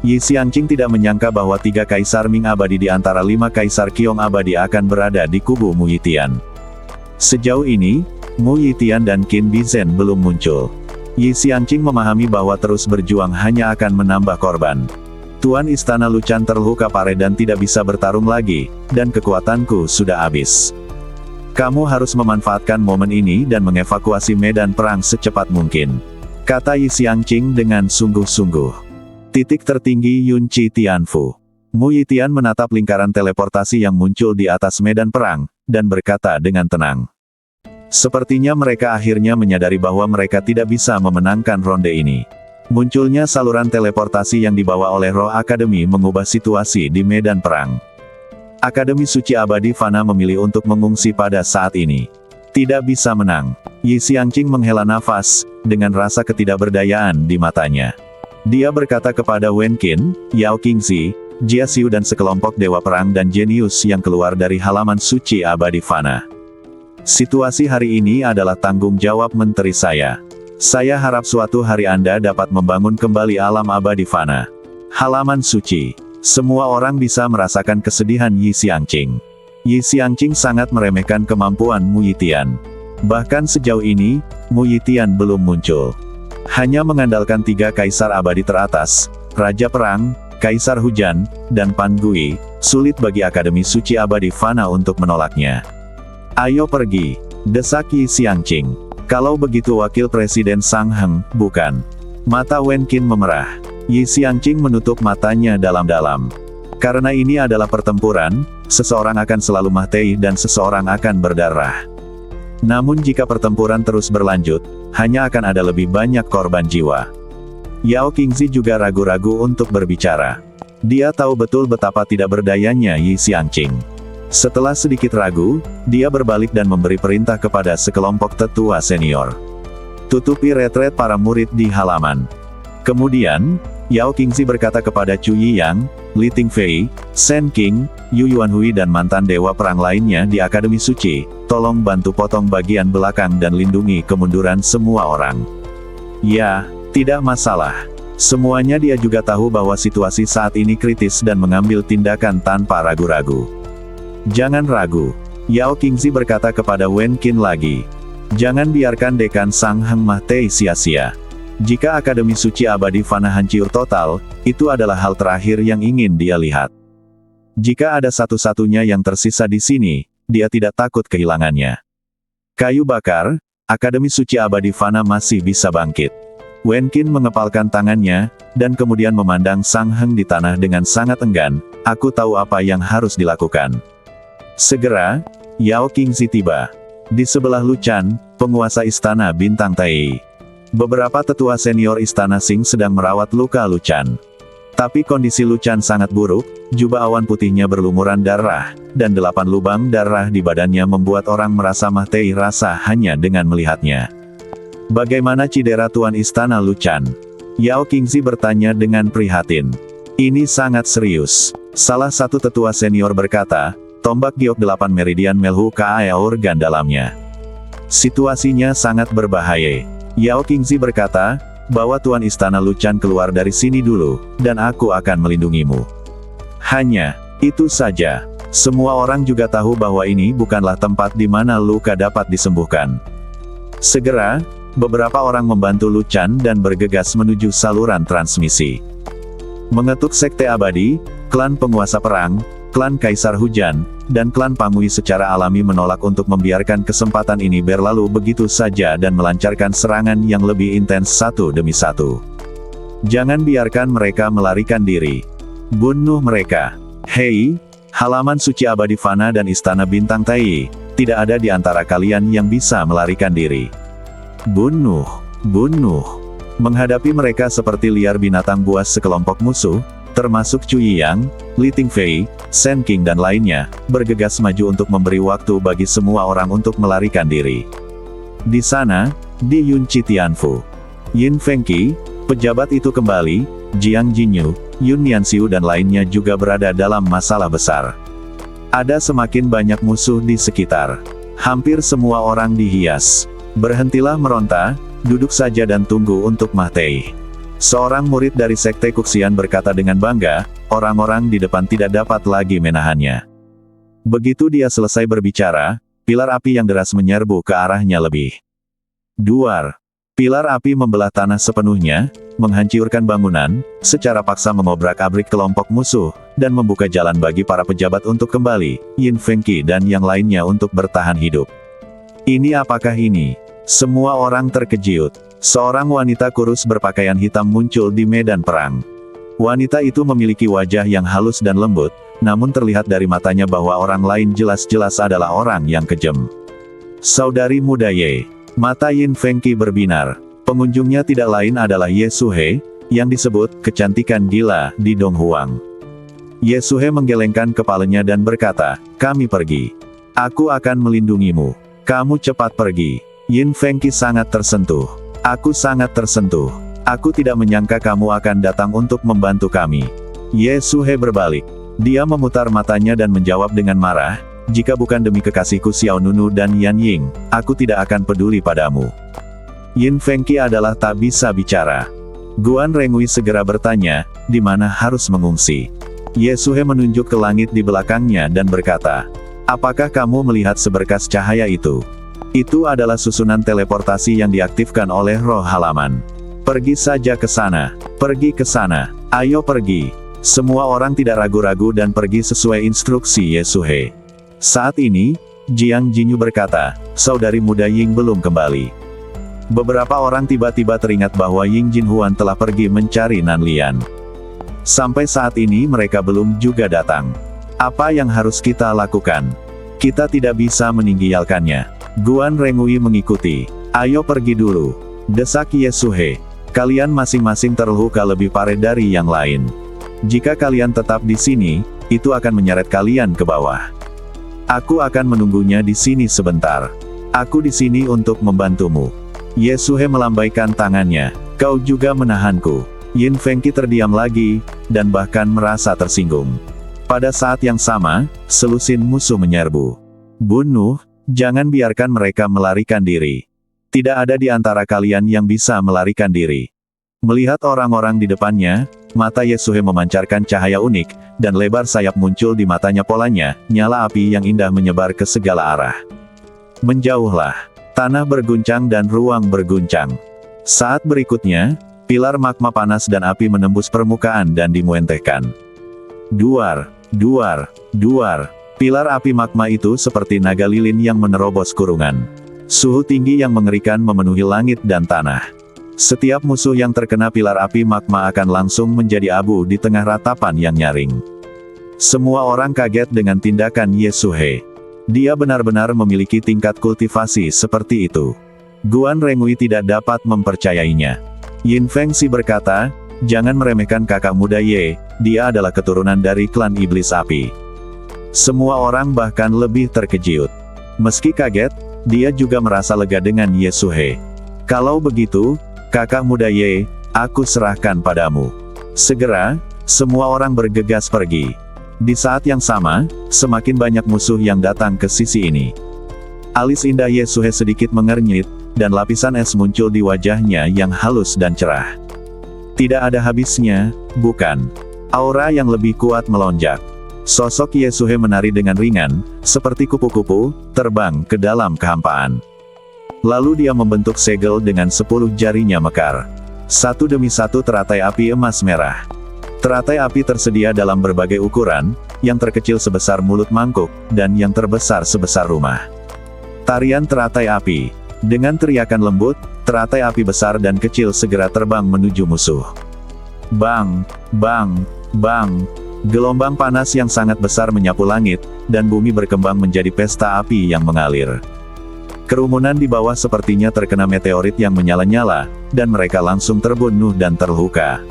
Yi Xiangqing tidak menyangka bahwa tiga kaisar Ming abadi di antara 5 kaisar Qiong abadi akan berada di kubu Mu Yitian. Sejauh ini, Mu Yitian dan Qin Bizhen belum muncul. Yi Xiangqing memahami bahwa terus berjuang hanya akan menambah korban. Tuan Istana Luchan terluka parah dan tidak bisa bertarung lagi, dan kekuatanku sudah habis. Kamu harus memanfaatkan momen ini dan mengevakuasi medan perang secepat mungkin, kata Yi Xiangqing dengan sungguh-sungguh. Titik tertinggi Yunqi Tianfu. Mu Yitian menatap lingkaran teleportasi yang muncul di atas medan perang, dan berkata dengan tenang. Sepertinya mereka akhirnya menyadari bahwa mereka tidak bisa memenangkan ronde ini. Munculnya saluran teleportasi yang dibawa oleh Roh Akademi mengubah situasi di medan perang. Akademi Suci Abadi Fana memilih untuk mengungsi pada saat ini. Tidak bisa menang. Yi Xiangqing menghela nafas, dengan rasa ketidakberdayaan di matanya. Dia berkata kepada Wen Qin, Yao Qingzi, Jia Xiu dan sekelompok dewa perang dan jenius yang keluar dari halaman suci abadi Fana. Situasi hari ini adalah tanggung jawab menteri saya. Saya harap suatu hari Anda dapat membangun kembali alam abadi Fana. Halaman suci. Semua orang bisa merasakan kesedihan Yi Xiangqing. Yi Xiangqing sangat meremehkan kemampuan Mu Yitian. Bahkan sejauh ini, Mu Yitian belum muncul. Hanya mengandalkan 3 kaisar abadi teratas, Raja Perang, Kaisar Hujan, dan Pan Gui, sulit bagi Akademi Suci Abadi Fana untuk menolaknya. Ayo pergi, desak Yi Xiangqing. Kalau begitu Wakil Presiden Sang Heng, bukan. Mata Wen Qin memerah. Yi Xiangqing menutup matanya dalam-dalam. Karena ini adalah pertempuran, seseorang akan selalu mati dan seseorang akan berdarah. Namun jika pertempuran terus berlanjut, hanya akan ada lebih banyak korban jiwa. Yao Qingzi juga ragu-ragu untuk berbicara. Dia tahu betul betapa tidak berdayanya Yi Xiangqing. Setelah sedikit ragu, dia berbalik dan memberi perintah kepada sekelompok tetua senior. Tutupi retret para murid di halaman. Kemudian, Yao Qingzi berkata kepada Chu Yiyang, Li Tingfei, Shen Qing, Yu Yuanhui dan mantan dewa perang lainnya di Akademi Suci, tolong bantu potong bagian belakang dan lindungi kemunduran semua orang. Ya, tidak masalah. Semuanya dia juga tahu bahwa situasi saat ini kritis dan mengambil tindakan tanpa ragu-ragu. Jangan ragu. Yao Qingzi berkata kepada Wen Qin lagi. Jangan biarkan Dekan Sang Heng mati sia-sia. Jika Akademi Suci Abadi Fana hancur total, itu adalah hal terakhir yang ingin dia lihat. Jika ada satu-satunya yang tersisa di sini, dia tidak takut kehilangannya. Kayu bakar, Akademi Suci Abadi Fana masih bisa bangkit. Wen Qin mengepalkan tangannya, dan kemudian memandang Sang Heng di tanah dengan sangat enggan. Aku tahu apa yang harus dilakukan. Segera, Yao Qingzi tiba. Di sebelah Luchan, penguasa istana Bintang Tai. Beberapa tetua senior istana Qing sedang merawat luka Luchan. Tapi kondisi Luchan sangat buruk, jubah awan putihnya berlumuran darah, dan 8 lubang darah di badannya membuat orang merasa mati rasa hanya dengan melihatnya. Bagaimana cedera Tuan Istana Luchan? Yao Qingzi bertanya dengan prihatin. Ini sangat serius. Salah satu tetua senior berkata, tombak giok 8 meridian melhu ke organ dalamnya. Situasinya sangat berbahaya. Yao Qingzi berkata, bawa Tuan Istana Luchan keluar dari sini dulu, dan aku akan melindungimu. Hanya itu saja. Semua orang juga tahu bahwa ini bukanlah tempat di mana luka dapat disembuhkan. Segera, beberapa orang membantu Luchan dan bergegas menuju saluran transmisi. Mengetuk Sekte Abadi, klan penguasa perang, klan Kaisar Hujan, dan klan Pangui secara alami menolak untuk membiarkan kesempatan ini berlalu begitu saja dan melancarkan serangan yang lebih intens satu demi satu. Jangan biarkan mereka melarikan diri. Bunuh mereka. Hei, halaman suci abadi Fana dan Istana Bintang Tai, tidak ada di antara kalian yang bisa melarikan diri. Bunuh, bunuh. Menghadapi mereka seperti liar binatang buas sekelompok musuh, termasuk Cui Yang, Li Tingfei, Shen Qing dan lainnya, bergegas maju untuk memberi waktu bagi semua orang untuk melarikan diri. Di sana, di Yunchi Tianfu, Yin Fengqi, pejabat itu kembali, Jiang Jinyu, Yun Nianxiu dan lainnya juga berada dalam masalah besar. Ada semakin banyak musuh di sekitar. Hampir semua orang dihias. Berhentilah meronta, duduk saja dan tunggu untuk mati. Seorang murid dari Sekte Kuxian berkata dengan bangga, orang-orang di depan tidak dapat lagi menahannya. Begitu dia selesai berbicara, pilar api yang deras menyerbu ke arahnya lebih. Duar. Pilar api membelah tanah sepenuhnya, menghancurkan bangunan, secara paksa mengobrak-abrik kelompok musuh, dan membuka jalan bagi para pejabat untuk kembali, Yin Fengqi dan yang lainnya untuk bertahan hidup. Ini apakah ini? Semua orang terkejut. Seorang wanita kurus berpakaian hitam muncul di medan perang. Wanita itu memiliki wajah yang halus dan lembut, namun terlihat dari matanya bahwa orang lain jelas-jelas adalah orang yang kejam. Saudari muda Ye. Mata Yin Fengqi berbinar. Pengunjungnya tidak lain adalah Ye Suhe, yang disebut kecantikan gila di Donghuang. Ye Suhe menggelengkan kepalanya dan berkata, kami pergi. Aku akan melindungimu. Kamu cepat pergi. Yin Fengqi sangat tersentuh. Aku sangat tersentuh. Aku tidak menyangka kamu akan datang untuk membantu kami. Ye Suhe berbalik. Dia memutar matanya dan menjawab dengan marah, jika bukan demi kekasihku Xiao Nunu dan Yan Ying, aku tidak akan peduli padamu. Yin Fengqi adalah tak bisa bicara. Guan Rengui segera bertanya, di mana harus mengungsi? Ye Suhe menunjuk ke langit di belakangnya dan berkata, apakah kamu melihat seberkas cahaya itu? Itu adalah susunan teleportasi yang diaktifkan oleh roh halaman. Pergi saja ke sana. Pergi ke sana. Ayo pergi. Semua orang tidak ragu-ragu dan pergi sesuai instruksi Ye Suhe. Saat ini, Jiang Jinyu berkata, saudari muda Ying belum kembali. Beberapa orang tiba-tiba teringat bahwa Ying Jinhuan telah pergi mencari Nanlian. Sampai saat ini mereka belum juga datang. Apa yang harus kita lakukan? Kita tidak bisa meninggalkannya. Guan Rengui mengikuti. Ayo pergi dulu. Desak Ye Suhe. Kalian masing-masing terluka lebih parah dari yang lain. Jika kalian tetap di sini, itu akan menyeret kalian ke bawah. Aku akan menunggunya di sini sebentar. Aku di sini untuk membantumu. Ye Suhe melambaikan tangannya. Kau juga menahanku. Yin Fengqi terdiam lagi, dan bahkan merasa tersinggung. Pada saat yang sama, selusin musuh menyerbu. Bunuh. Jangan biarkan mereka melarikan diri. Tidak ada di antara kalian yang bisa melarikan diri. Melihat orang-orang di depannya, mata Ye Suhe memancarkan cahaya unik, dan lebar sayap muncul di matanya polanya, nyala api yang indah menyebar ke segala arah. Menjauhlah. Tanah berguncang dan ruang berguncang. Saat berikutnya, pilar magma panas dan api menembus permukaan dan dimuentehkan. Duar, duar, duar. Pilar api magma itu seperti naga lilin yang menerobos kurungan. Suhu tinggi yang mengerikan memenuhi langit dan tanah. Setiap musuh yang terkena pilar api magma akan langsung menjadi abu di tengah ratapan yang nyaring. Semua orang kaget dengan tindakan Ye Suhe. Dia benar-benar memiliki tingkat kultivasi seperti itu. Guan Rengui tidak dapat mempercayainya. Yin Fengqi berkata, jangan meremehkan kakak muda Ye, dia adalah keturunan dari klan iblis api. Semua orang bahkan lebih terkejut. Meski kaget, dia juga merasa lega dengan Yesue. Kalau begitu, kakak muda Ye, aku serahkan padamu. Segera, semua orang bergegas pergi. Di saat yang sama, semakin banyak musuh yang datang ke sisi ini. Alis indah Yesue sedikit mengernyit, dan lapisan es muncul di wajahnya yang halus dan cerah. Tidak ada habisnya, bukan? Aura yang lebih kuat melonjak. Sosok Yesue menari dengan ringan, seperti kupu-kupu, terbang ke dalam kehampaan. Lalu dia membentuk segel dengan 10 jarinya mekar. Satu demi satu teratai api emas merah. Teratai api tersedia dalam berbagai ukuran, yang terkecil sebesar mulut mangkuk, dan yang terbesar sebesar rumah. Tarian teratai api. Dengan teriakan lembut, teratai api besar dan kecil segera terbang menuju musuh. Bang! Bang! Bang! Gelombang panas yang sangat besar menyapu langit, dan bumi berkembang menjadi pesta api yang mengalir. Kerumunan di bawah sepertinya terkena meteorit yang menyala-nyala, dan mereka langsung terbunuh dan terluka.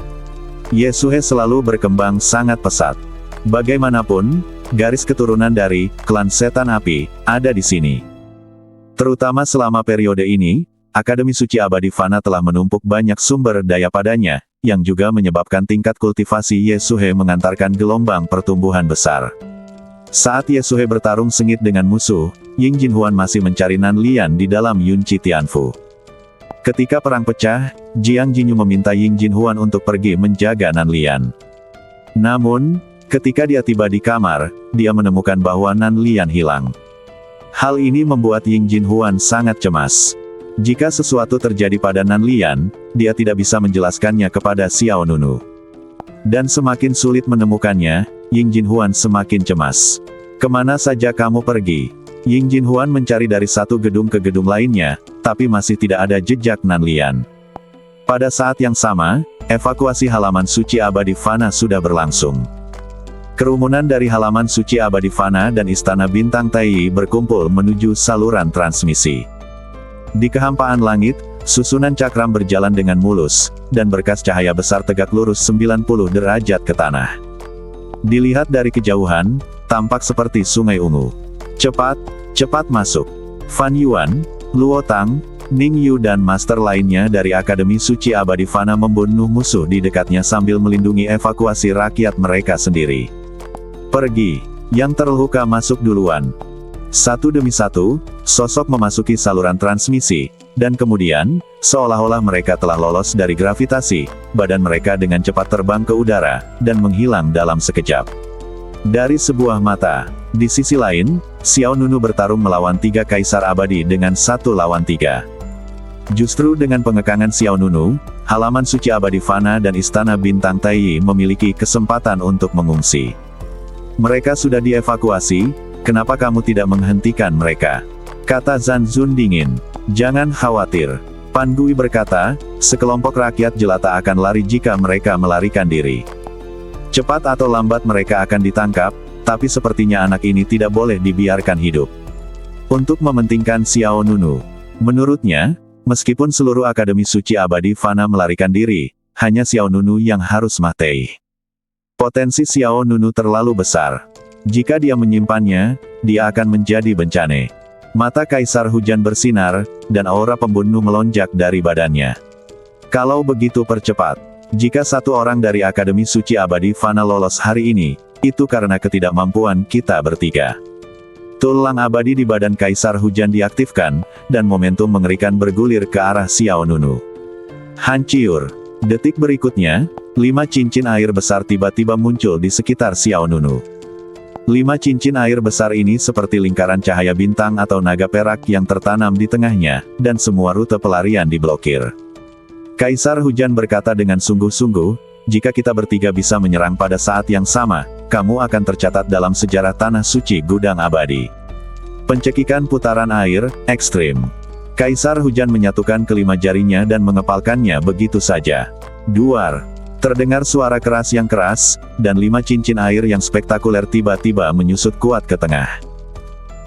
Yesue selalu berkembang sangat pesat. Bagaimanapun, garis keturunan dari klan setan api ada di sini. Terutama selama periode ini, Akademi Suci Abadi Fana telah menumpuk banyak sumber daya padanya, yang juga menyebabkan tingkat kultivasi Yesue mengantarkan gelombang pertumbuhan besar. Saat Yesue bertarung sengit dengan musuh, Ying Jinhuan masih mencari Nan Lian di dalam Yunchi Tianfu. Ketika perang pecah, Jiang Jinyu meminta Ying Jinhuan untuk pergi menjaga Nan Lian. Namun, ketika dia tiba di kamar, dia menemukan bahwa Nan Lian hilang. Hal ini membuat Ying Jinhuan sangat cemas. Jika sesuatu terjadi pada Nan Lian, dia tidak bisa menjelaskannya kepada Xiao Nunu. Dan semakin sulit menemukannya, Ying Jinhuan semakin cemas. Kemana saja kamu pergi? Ying Jinhuan mencari dari satu gedung ke gedung lainnya, tapi masih tidak ada jejak Nan Lian. Pada saat yang sama, evakuasi halaman suci abadi Fana sudah berlangsung. Kerumunan dari halaman suci abadi Fana dan Istana Bintang Tai berkumpul menuju saluran transmisi. Di kehampaan langit, susunan cakram berjalan dengan mulus, dan berkas cahaya besar tegak lurus 90 derajat ke tanah. Dilihat dari kejauhan, tampak seperti sungai ungu. Cepat, cepat masuk. Fan Yuan, Luo Tang, Ning Yu dan master lainnya dari Akademi Suci Abadi Fana membunuh musuh di dekatnya sambil melindungi evakuasi rakyat mereka sendiri. Pergi, yang terluka masuk duluan. Satu demi satu, sosok memasuki saluran transmisi, dan kemudian, seolah-olah mereka telah lolos dari gravitasi, badan mereka dengan cepat terbang ke udara, dan menghilang dalam sekejap. Dari sebuah mata, di sisi lain, Xiao Nunu bertarung melawan 3 kaisar abadi dengan 1 lawan 3. Justru dengan pengekangan Xiao Nunu, halaman suci abadi Fana dan Istana Bintang Tai memiliki kesempatan untuk mengungsi. Mereka sudah dievakuasi. Kenapa kamu tidak menghentikan mereka? Kata Zan Zun dingin. Jangan khawatir. Pan Gui berkata, sekelompok rakyat jelata akan lari jika mereka melarikan diri. Cepat atau lambat mereka akan ditangkap, tapi sepertinya anak ini tidak boleh dibiarkan hidup. Untuk mementingkan Xiao Nunu. Menurutnya, meskipun seluruh Akademi Suci Abadi Fana melarikan diri, hanya Xiao Nunu yang harus mati. Potensi Xiao Nunu terlalu besar. Jika dia menyimpannya, dia akan menjadi bencana. Mata Kaisar Hujan bersinar, dan aura pembunuh melonjak dari badannya. Kalau begitu percepat. Jika satu orang dari Akademi Suci Abadi Fana lolos hari ini, itu karena ketidakmampuan kita bertiga. Tulang abadi di badan Kaisar Hujan diaktifkan, dan momentum mengerikan bergulir ke arah Xiao Nunu. Hancur. Detik berikutnya, 5 cincin air besar tiba-tiba muncul di sekitar Xiao Nunu. 5 cincin air besar ini seperti lingkaran cahaya bintang atau naga perak yang tertanam di tengahnya, dan semua rute pelarian diblokir. Kaisar Hujan berkata dengan sungguh-sungguh, jika kita bertiga bisa menyerang pada saat yang sama, kamu akan tercatat dalam sejarah tanah suci gudang abadi. Pencekikan putaran air, ekstrim. Kaisar Hujan menyatukan kelima jarinya dan mengepalkannya begitu saja. Duar. Terdengar suara keras yang keras, dan 5 cincin air yang spektakuler tiba-tiba menyusut kuat ke tengah.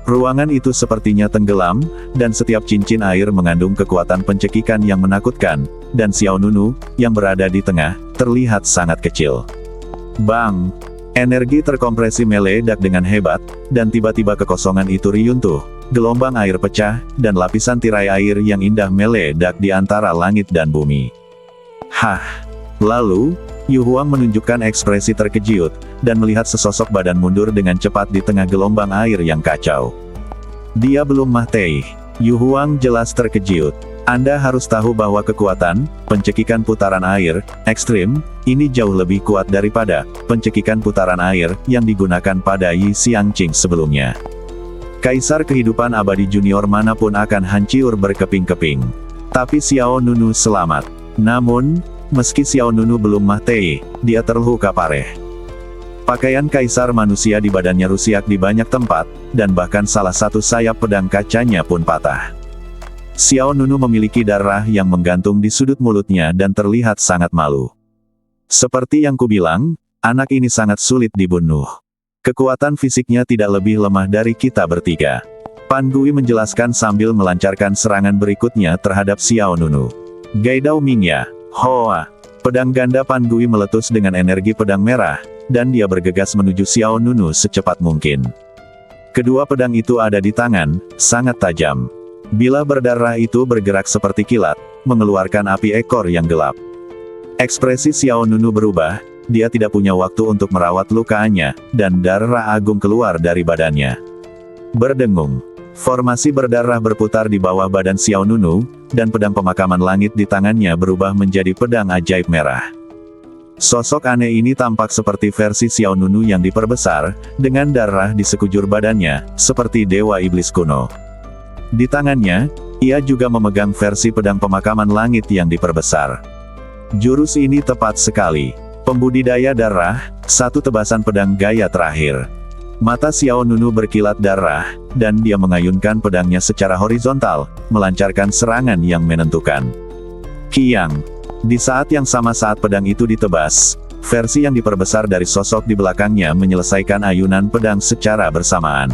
Ruangan itu sepertinya tenggelam, dan setiap cincin air mengandung kekuatan pencekikan yang menakutkan, dan Xiao Nunu, yang berada di tengah, terlihat sangat kecil. Bang! Energi terkompresi meledak dengan hebat, dan tiba-tiba kekosongan itu riyuntuh, gelombang air pecah, dan lapisan tirai air yang indah meledak di antara langit dan bumi. Hah! Lalu, Yu Huang menunjukkan ekspresi terkejut, dan melihat sesosok badan mundur dengan cepat di tengah gelombang air yang kacau. Dia belum mati. Yu Huang jelas terkejut. Anda harus tahu bahwa kekuatan pencekikan putaran air ekstrim ini jauh lebih kuat daripada pencekikan putaran air yang digunakan pada Yi Xiangqing sebelumnya. Kaisar kehidupan abadi junior manapun akan hancur berkeping-keping. Tapi Xiao Nunu selamat. Namun, meski Xiao Nunu belum mati, dia terluka parah. Pakaian kaisar manusia di badannya rusak di banyak tempat, dan bahkan salah satu sayap pedang kacanya pun patah. Xiao Nunu memiliki darah yang menggantung di sudut mulutnya dan terlihat sangat malu. Seperti yang kubilang, anak ini sangat sulit dibunuh. Kekuatan fisiknya tidak lebih lemah dari kita bertiga. Pan Gui menjelaskan sambil melancarkan serangan berikutnya terhadap Xiao Nunu. Gaidao Mingya, Hoa. Pedang ganda Pan Gui meletus dengan energi pedang merah, dan dia bergegas menuju Xiao Nunu secepat mungkin. Kedua pedang itu ada di tangan, sangat tajam. Bila berdarah itu bergerak seperti kilat, mengeluarkan api ekor yang gelap. Ekspresi Xiao Nunu berubah, dia tidak punya waktu untuk merawat lukaannya, dan darah agung keluar dari badannya. Berdengung. Formasi berdarah berputar di bawah badan Xiao Nunu, dan pedang pemakaman langit di tangannya berubah menjadi pedang ajaib merah. Sosok aneh ini tampak seperti versi Xiao Nunu yang diperbesar, dengan darah di sekujur badannya, seperti dewa iblis kuno. Di tangannya, ia juga memegang versi pedang pemakaman langit yang diperbesar. Jurus ini tepat sekali. Pembudidaya darah, satu tebasan pedang gaya terakhir. Mata Xiao Nunu berkilat darah, dan dia mengayunkan pedangnya secara horizontal, melancarkan serangan yang menentukan. Kiang. Di saat yang sama saat pedang itu ditebas, versi yang diperbesar dari sosok di belakangnya menyelesaikan ayunan pedang secara bersamaan.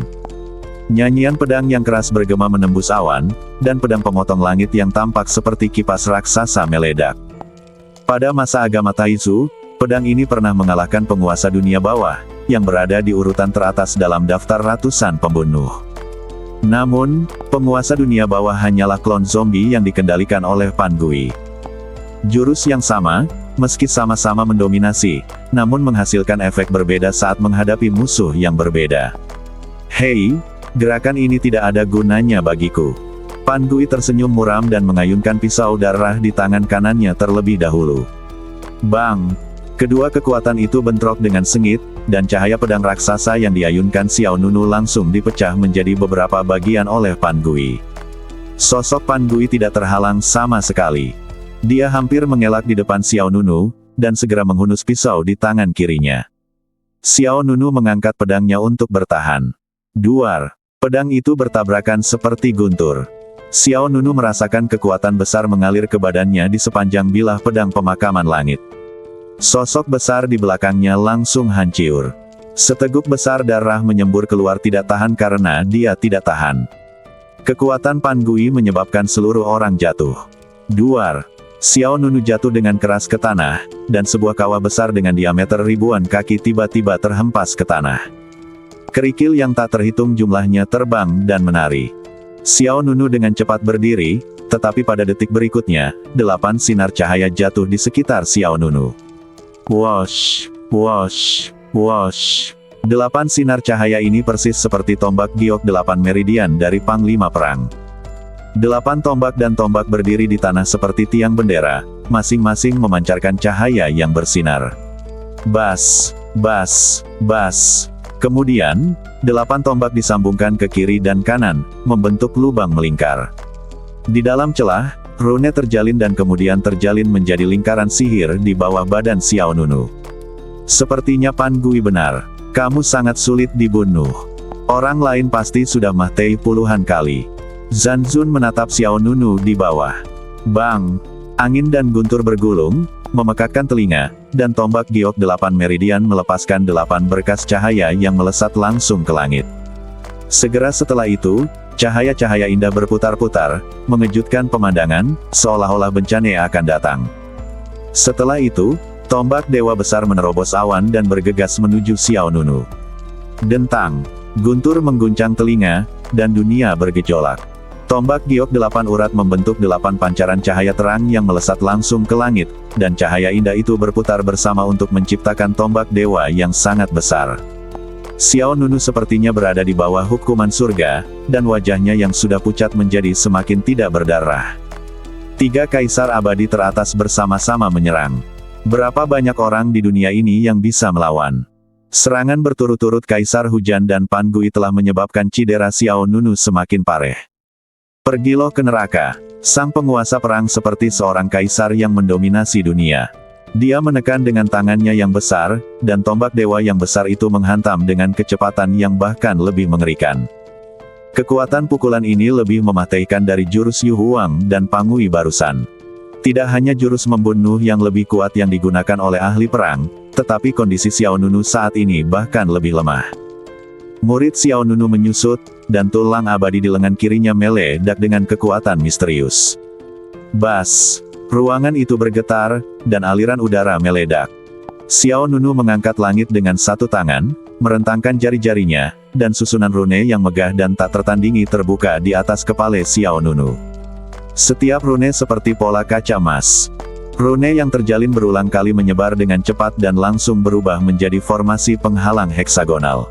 Nyanyian pedang yang keras bergema menembus awan, dan pedang pemotong langit yang tampak seperti kipas raksasa meledak. Pada masa agama Taizu, pedang ini pernah mengalahkan penguasa dunia bawah, yang berada di urutan teratas dalam daftar ratusan pembunuh. Namun, penguasa dunia bawah hanyalah klon zombie yang dikendalikan oleh Pan Gui. Jurus yang sama, meski sama-sama mendominasi, namun menghasilkan efek berbeda saat menghadapi musuh yang berbeda. Hei! Gerakan ini tidak ada gunanya bagiku. Pan Gui tersenyum muram dan mengayunkan pisau darah di tangan kanannya terlebih dahulu. Bang! Kedua kekuatan itu bentrok dengan sengit, dan cahaya pedang raksasa yang diayunkan Xiao Nunu langsung dipecah menjadi beberapa bagian oleh Pan Gui. Sosok Pan Gui tidak terhalang sama sekali. Dia hampir mengelak di depan Xiao Nunu, dan segera menghunus pisau di tangan kirinya. Xiao Nunu mengangkat pedangnya untuk bertahan. Duar! Pedang itu bertabrakan seperti guntur. Xiao Nunu merasakan kekuatan besar mengalir ke badannya di sepanjang bilah pedang pemakaman langit. Sosok besar di belakangnya langsung hancur. Seteguk besar darah menyembur keluar tidak tahan karena dia tidak tahan. Kekuatan Pan Gui menyebabkan seluruh orang jatuh. Duar! Xiao Nunu jatuh dengan keras ke tanah, dan sebuah kawah besar dengan diameter ribuan kaki tiba-tiba terhempas ke tanah. Kerikil yang tak terhitung jumlahnya terbang dan menari. Xiao Nunu dengan cepat berdiri, tetapi pada detik berikutnya, 8 sinar cahaya jatuh di sekitar Xiao Nunu. Wosh! Wosh! Wosh! 8 sinar cahaya ini persis seperti tombak giok 8 meridian dari Panglima Perang. 8 tombak dan tombak berdiri di tanah seperti tiang bendera, masing-masing memancarkan cahaya yang bersinar. Bas! Bas! Bas! Kemudian, 8 tombak disambungkan ke kiri dan kanan, membentuk lubang melingkar. Di dalam celah, rune terjalin dan kemudian terjalin menjadi lingkaran sihir di bawah badan Xiao Nunu. Sepertinya Pan Gui benar. Kamu sangat sulit dibunuh. Orang lain pasti sudah mati puluhan kali. Zanzun menatap Xiao Nunu di bawah. Bang! Angin dan guntur bergulung, memekakkan telinga, dan tombak giok 8 meridian melepaskan 8 berkas cahaya yang melesat langsung ke langit. Segera setelah itu, cahaya-cahaya indah berputar-putar, mengejutkan pemandangan, seolah-olah bencana akan datang. Setelah itu, Tombak dewa besar menerobos awan dan bergegas menuju Xiao Nunu. Dentang, guntur mengguncang telinga, dan dunia bergejolak. Tombak giok 8 urat membentuk 8 pancaran cahaya terang yang melesat langsung ke langit, dan cahaya indah itu berputar bersama untuk menciptakan tombak dewa yang sangat besar. Xiao Nunu sepertinya berada di bawah hukuman surga, dan wajahnya yang sudah pucat menjadi semakin tidak berdarah. 3 kaisar abadi teratas bersama-sama menyerang. Berapa banyak orang di dunia ini yang bisa melawan? Serangan berturut-turut Kaisar Hujan dan Pan Gui telah menyebabkan cedera Xiao Nunu semakin parah. Pergilah ke neraka. Sang penguasa perang seperti seorang kaisar yang mendominasi dunia. Dia menekan dengan tangannya yang besar, dan tombak dewa yang besar itu menghantam dengan kecepatan yang bahkan lebih mengerikan. Kekuatan pukulan ini lebih mematahkan dari jurus Yu Huang dan Pangui barusan. Tidak hanya jurus membunuh yang lebih kuat yang digunakan oleh ahli perang, tetapi kondisi Xiao Nunu saat ini bahkan lebih lemah. Murid Xiao Nunu menyusut, dan tulang abadi di lengan kirinya meledak dengan kekuatan misterius. Bas! Ruangan itu bergetar, dan aliran udara meledak. Xiao Nunu mengangkat langit dengan satu tangan, merentangkan jari-jarinya, dan susunan rune yang megah dan tak tertandingi terbuka di atas kepala Xiao Nunu. Setiap rune seperti pola kaca emas. Rune yang terjalin berulang kali menyebar dengan cepat dan langsung berubah menjadi formasi penghalang heksagonal.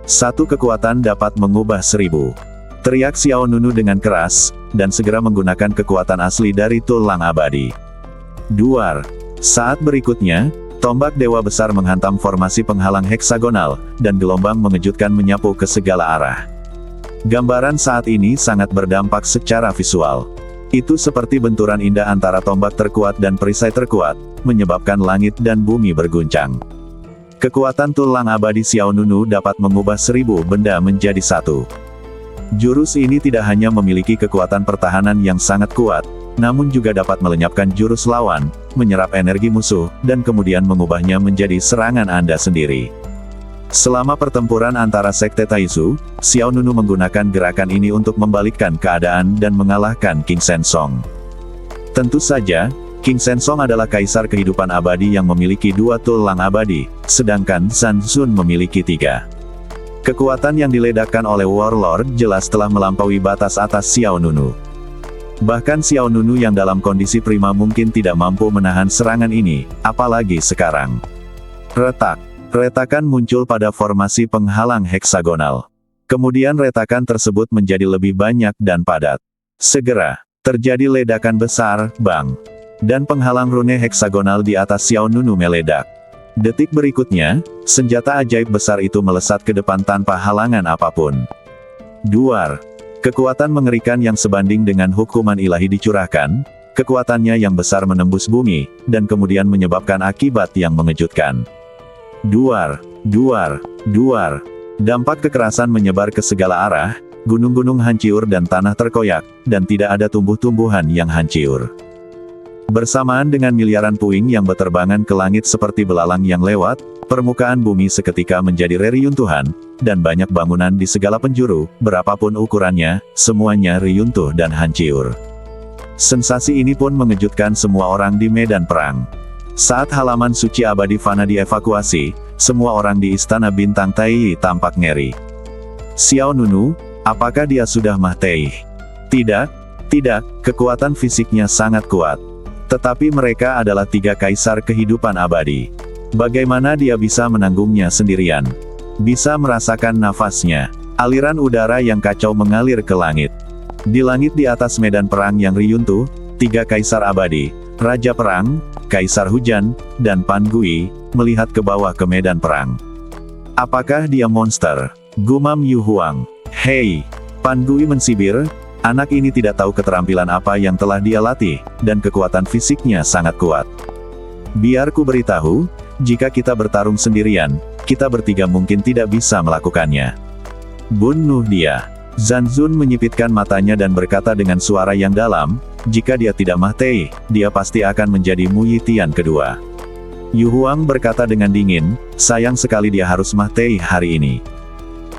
Satu kekuatan dapat mengubah 1000. Teriak Xiao Nunu dengan keras, dan segera menggunakan kekuatan asli dari tulang abadi. Duar. Saat berikutnya, tombak dewa besar menghantam formasi penghalang heksagonal, dan gelombang mengejutkan menyapu ke segala arah. Gambaran saat ini sangat berdampak secara visual. Itu seperti benturan indah antara tombak terkuat dan perisai terkuat, menyebabkan langit dan bumi berguncang. Kekuatan tulang abadi Xiao Nunu dapat mengubah 1000 benda menjadi satu. Jurus ini tidak hanya memiliki kekuatan pertahanan yang sangat kuat, namun juga dapat melenyapkan jurus lawan, menyerap energi musuh, dan kemudian mengubahnya menjadi serangan Anda sendiri. Selama pertempuran antara Sekte Taizu, Xiao Nunu menggunakan gerakan ini untuk membalikkan keadaan dan mengalahkan King Sensong. Tentu saja, King Sensong adalah kaisar kehidupan abadi yang memiliki 2 tulang abadi, sedangkan Zhan Zun memiliki 3. Kekuatan yang diledakkan oleh Warlord jelas telah melampaui batas atas Xiao Nunu. Bahkan Xiao Nunu yang dalam kondisi prima mungkin tidak mampu menahan serangan ini, apalagi sekarang. Retak. Retakan muncul pada formasi penghalang heksagonal. Kemudian retakan tersebut menjadi lebih banyak dan padat. Segera, terjadi ledakan besar, bang. Dan penghalang rune heksagonal di atas Xiao Nunu meledak. Detik berikutnya, senjata ajaib besar itu melesat ke depan tanpa halangan apapun. Duar. Kekuatan mengerikan yang sebanding dengan hukuman ilahi dicurahkan, kekuatannya yang besar menembus bumi, dan kemudian menyebabkan akibat yang mengejutkan. Duar, duar, duar. Dampak kekerasan menyebar ke segala arah, gunung-gunung hancur dan tanah terkoyak, dan tidak ada tumbuh-tumbuhan yang hancur. Bersamaan dengan miliaran puing yang berterbangan ke langit seperti belalang yang lewat, permukaan bumi seketika menjadi reruntuhan, dan banyak bangunan di segala penjuru, berapapun ukurannya, semuanya runtuh dan hancur. Sensasi ini pun mengejutkan semua orang di medan perang. Saat halaman suci abadi Fana dievakuasi, semua orang di Istana Bintang Tai tampak ngeri. Xiao Nunu, apakah dia sudah mati? Tidak, kekuatan fisiknya sangat kuat. Tetapi mereka adalah 3 kaisar kehidupan abadi. Bagaimana dia bisa menanggungnya sendirian? Bisa merasakan nafasnya. Aliran udara yang kacau mengalir ke langit. Di langit di atas medan perang yang runtuh, 3 kaisar abadi, Raja Perang, Kaisar Hujan, dan Pan Gui, melihat ke bawah ke medan perang. Apakah dia monster? Gumam Yu Huang. Hei! Pan Gui mensibir, anak ini tidak tahu keterampilan apa yang telah dia latih, dan kekuatan fisiknya sangat kuat. Biar ku beritahu, jika kita bertarung sendirian, kita bertiga mungkin tidak bisa melakukannya. Bunuh dia. Zhan Zun menyipitkan matanya dan berkata dengan suara yang dalam, jika dia tidak mati, dia pasti akan menjadi Muyi Tian kedua. Yu Huang berkata dengan dingin, sayang sekali dia harus mati hari ini.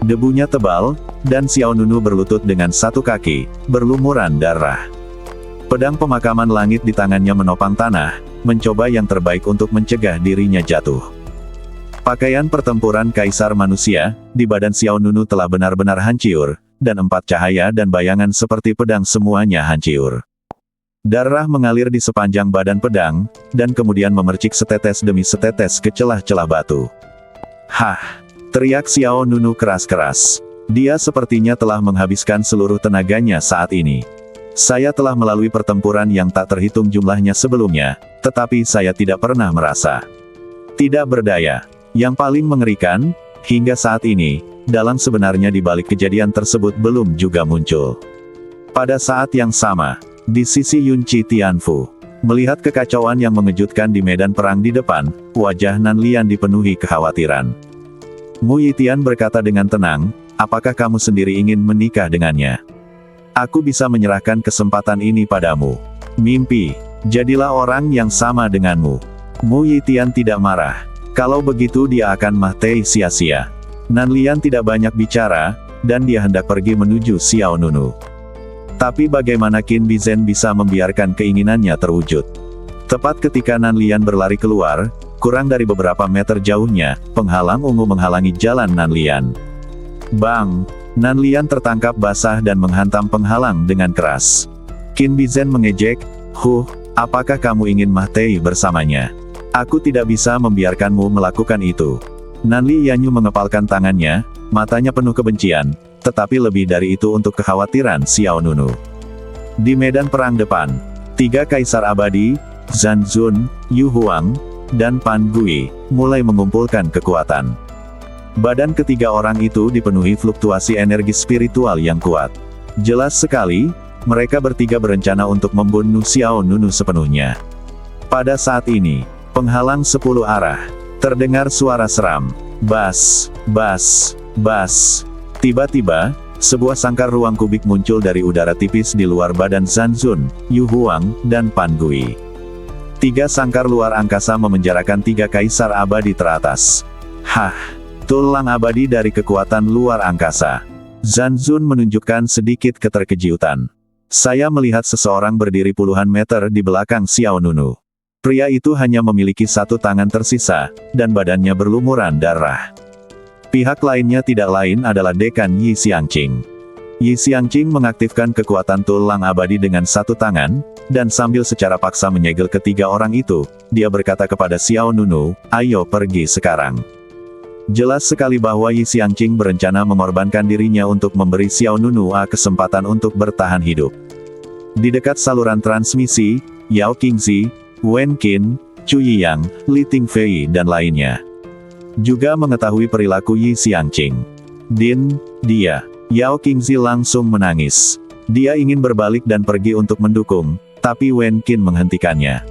Debunya tebal, dan Xiao Nunu berlutut dengan satu kaki, berlumuran darah. Pedang pemakaman langit di tangannya menopang tanah, mencoba yang terbaik untuk mencegah dirinya jatuh. Pakaian pertempuran Kaisar Manusia, di badan Xiao Nunu telah benar-benar hancur, dan 4 cahaya dan bayangan seperti pedang semuanya hancur. Darah mengalir di sepanjang badan pedang, dan kemudian memercik setetes demi setetes ke celah-celah batu. Hah! Teriak Xiao Nunu keras-keras. Dia sepertinya telah menghabiskan seluruh tenaganya saat ini. Saya telah melalui pertempuran yang tak terhitung jumlahnya sebelumnya, tetapi saya tidak pernah merasa tidak berdaya. Yang paling mengerikan, hingga saat ini, dalang sebenarnya di balik kejadian tersebut belum juga muncul. Pada saat yang sama, di sisi Yun Chi Tianfu, melihat kekacauan yang mengejutkan di medan perang di depan, wajah Nan Lian dipenuhi kekhawatiran. Mu Yitian berkata dengan tenang, apakah kamu sendiri ingin menikah dengannya? Aku bisa menyerahkan kesempatan ini padamu. Mimpi, jadilah orang yang sama denganmu. Mu Yitian tidak marah. Kalau begitu dia akan mati sia-sia. Nan Lian tidak banyak bicara, dan dia hendak pergi menuju Xiao Nunu. Tapi bagaimana Qin Bizhen bisa membiarkan keinginannya terwujud? Tepat ketika Nan Lian berlari keluar, kurang dari beberapa meter jauhnya, penghalang ungu menghalangi jalan Nan Lian. Bang! Nan Lian tertangkap basah dan menghantam penghalang dengan keras. Qin Bizhen mengejek, apakah kamu ingin mati bersamanya? Aku tidak bisa membiarkanmu melakukan itu. Nan Lianyu mengepalkan tangannya, matanya penuh kebencian, tetapi lebih dari itu untuk kekhawatiran Xiao Nunu. Di medan perang depan, 3 kaisar abadi, Zhan Zun, Yu Huang, dan Pan Gui, mulai mengumpulkan kekuatan. Badan ketiga orang itu dipenuhi fluktuasi energi spiritual yang kuat. Jelas sekali, mereka bertiga berencana untuk membunuh Xiao Nunu sepenuhnya. Pada saat ini, penghalang 10 arah. Terdengar suara seram. Bas, bas, bas. Tiba-tiba, sebuah sangkar ruang kubik muncul dari udara tipis di luar badan Zhan Zun, Yu Huang, dan Pan Gui. 3 sangkar luar angkasa memenjarakan 3 kaisar abadi teratas. Hah! Tulang abadi dari kekuatan luar angkasa. Zhan Zun menunjukkan sedikit keterkejutan. Saya melihat seseorang berdiri puluhan meter di belakang Xiao Nunu. Pria itu hanya memiliki 1 tangan tersisa, dan badannya berlumuran darah. Pihak lainnya tidak lain adalah Dekan Yi Xiangqing. Yi Xiangqing mengaktifkan kekuatan tulang abadi dengan 1 tangan, dan sambil secara paksa menyegel ketiga orang itu, dia berkata kepada Xiao Nunu, ayo pergi sekarang. Jelas sekali bahwa Yi Xiangqing berencana mengorbankan dirinya untuk memberi Xiao Nunu kesempatan untuk bertahan hidup. Di dekat saluran transmisi, Yao Qingzi, Wen Qin, Chu Yiyang, Li Tingfei dan lainnya juga mengetahui perilaku Yi Xiangqing. Dia. Yao Qingzi langsung menangis. Dia ingin berbalik dan pergi untuk mendukung, tapi Wen Qin menghentikannya.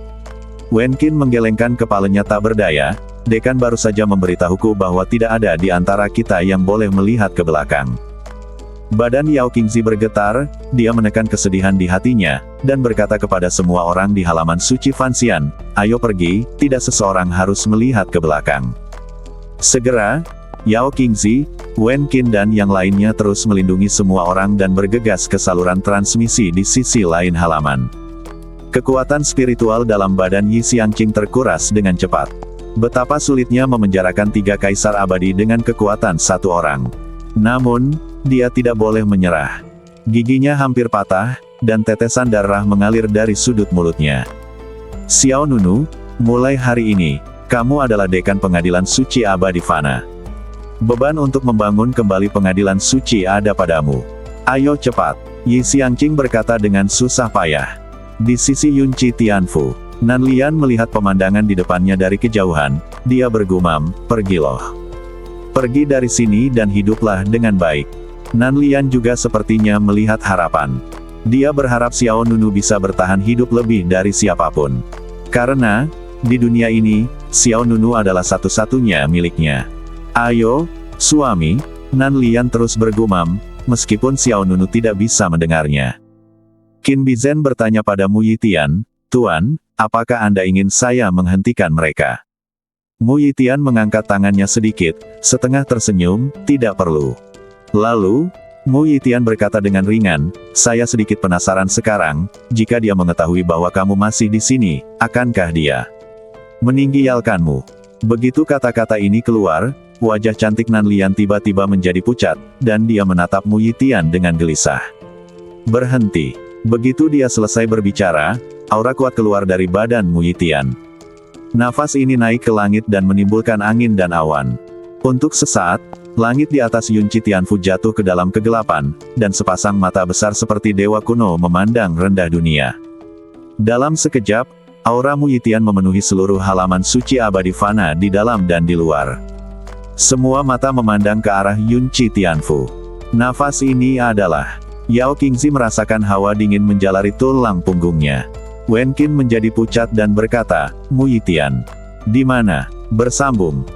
Wen Qin menggelengkan kepalanya tak berdaya, dekan baru saja memberitahuku bahwa tidak ada di antara kita yang boleh melihat ke belakang. Badan Yao Qingzi bergetar, dia menekan kesedihan di hatinya, dan berkata kepada semua orang di halaman suci Fanxian, ayo pergi, tidak seseorang harus melihat ke belakang. Segera, Yao Qingzi, Wen Qin dan yang lainnya terus melindungi semua orang dan bergegas ke saluran transmisi di sisi lain halaman. Kekuatan spiritual dalam badan Yi Xiangqing terkuras dengan cepat. Betapa sulitnya memenjarakan 3 kaisar abadi dengan kekuatan 1 orang. Namun, dia tidak boleh menyerah. Giginya hampir patah, dan tetesan darah mengalir dari sudut mulutnya. Xiao Nunu, mulai hari ini, kamu adalah dekan pengadilan suci abadi fana. Beban untuk membangun kembali pengadilan suci ada padamu. Ayo cepat, Yi Xiangqing berkata dengan susah payah. Di sisi Yun Chi Tianfu, Nan Lian melihat pemandangan di depannya dari kejauhan, dia bergumam, pergiloh. Pergi dari sini dan hiduplah dengan baik. Nan Lian juga sepertinya melihat harapan. Dia berharap Xiao Nunu bisa bertahan hidup lebih dari siapapun. Karena, di dunia ini, Xiao Nunu adalah satu-satunya miliknya. Ayo, suami, Nan Lian terus bergumam, meskipun Xiao Nunu tidak bisa mendengarnya. Qin Bizhen bertanya pada Mu Yitian, Tuan, apakah Anda ingin saya menghentikan mereka? Mu Yitian mengangkat tangannya sedikit, setengah tersenyum, tidak perlu. Lalu, Mu Yitian berkata dengan ringan, saya sedikit penasaran sekarang, jika dia mengetahui bahwa kamu masih di sini, akankah dia meninggalkanmu? Begitu kata-kata ini keluar, wajah cantik Nan Lian tiba-tiba menjadi pucat, dan dia menatap Mu Yitian dengan gelisah. Berhenti. Begitu dia selesai berbicara, aura kuat keluar dari badan Mu Yitian. Nafas ini naik ke langit dan menimbulkan angin dan awan. Untuk sesaat, langit di atas Yun Chi Tianfu jatuh ke dalam kegelapan, dan sepasang mata besar seperti dewa kuno memandang rendah dunia. Dalam sekejap, aura Mu Yitian memenuhi seluruh halaman suci abadi fana di dalam dan di luar. Semua mata memandang ke arah Yun Chi Tianfu. Nafas ini adalah... Yao Qingzi merasakan hawa dingin menjalari tulang punggungnya. Wen Qin menjadi pucat dan berkata, Mu Yitian. Di mana? Bersambung.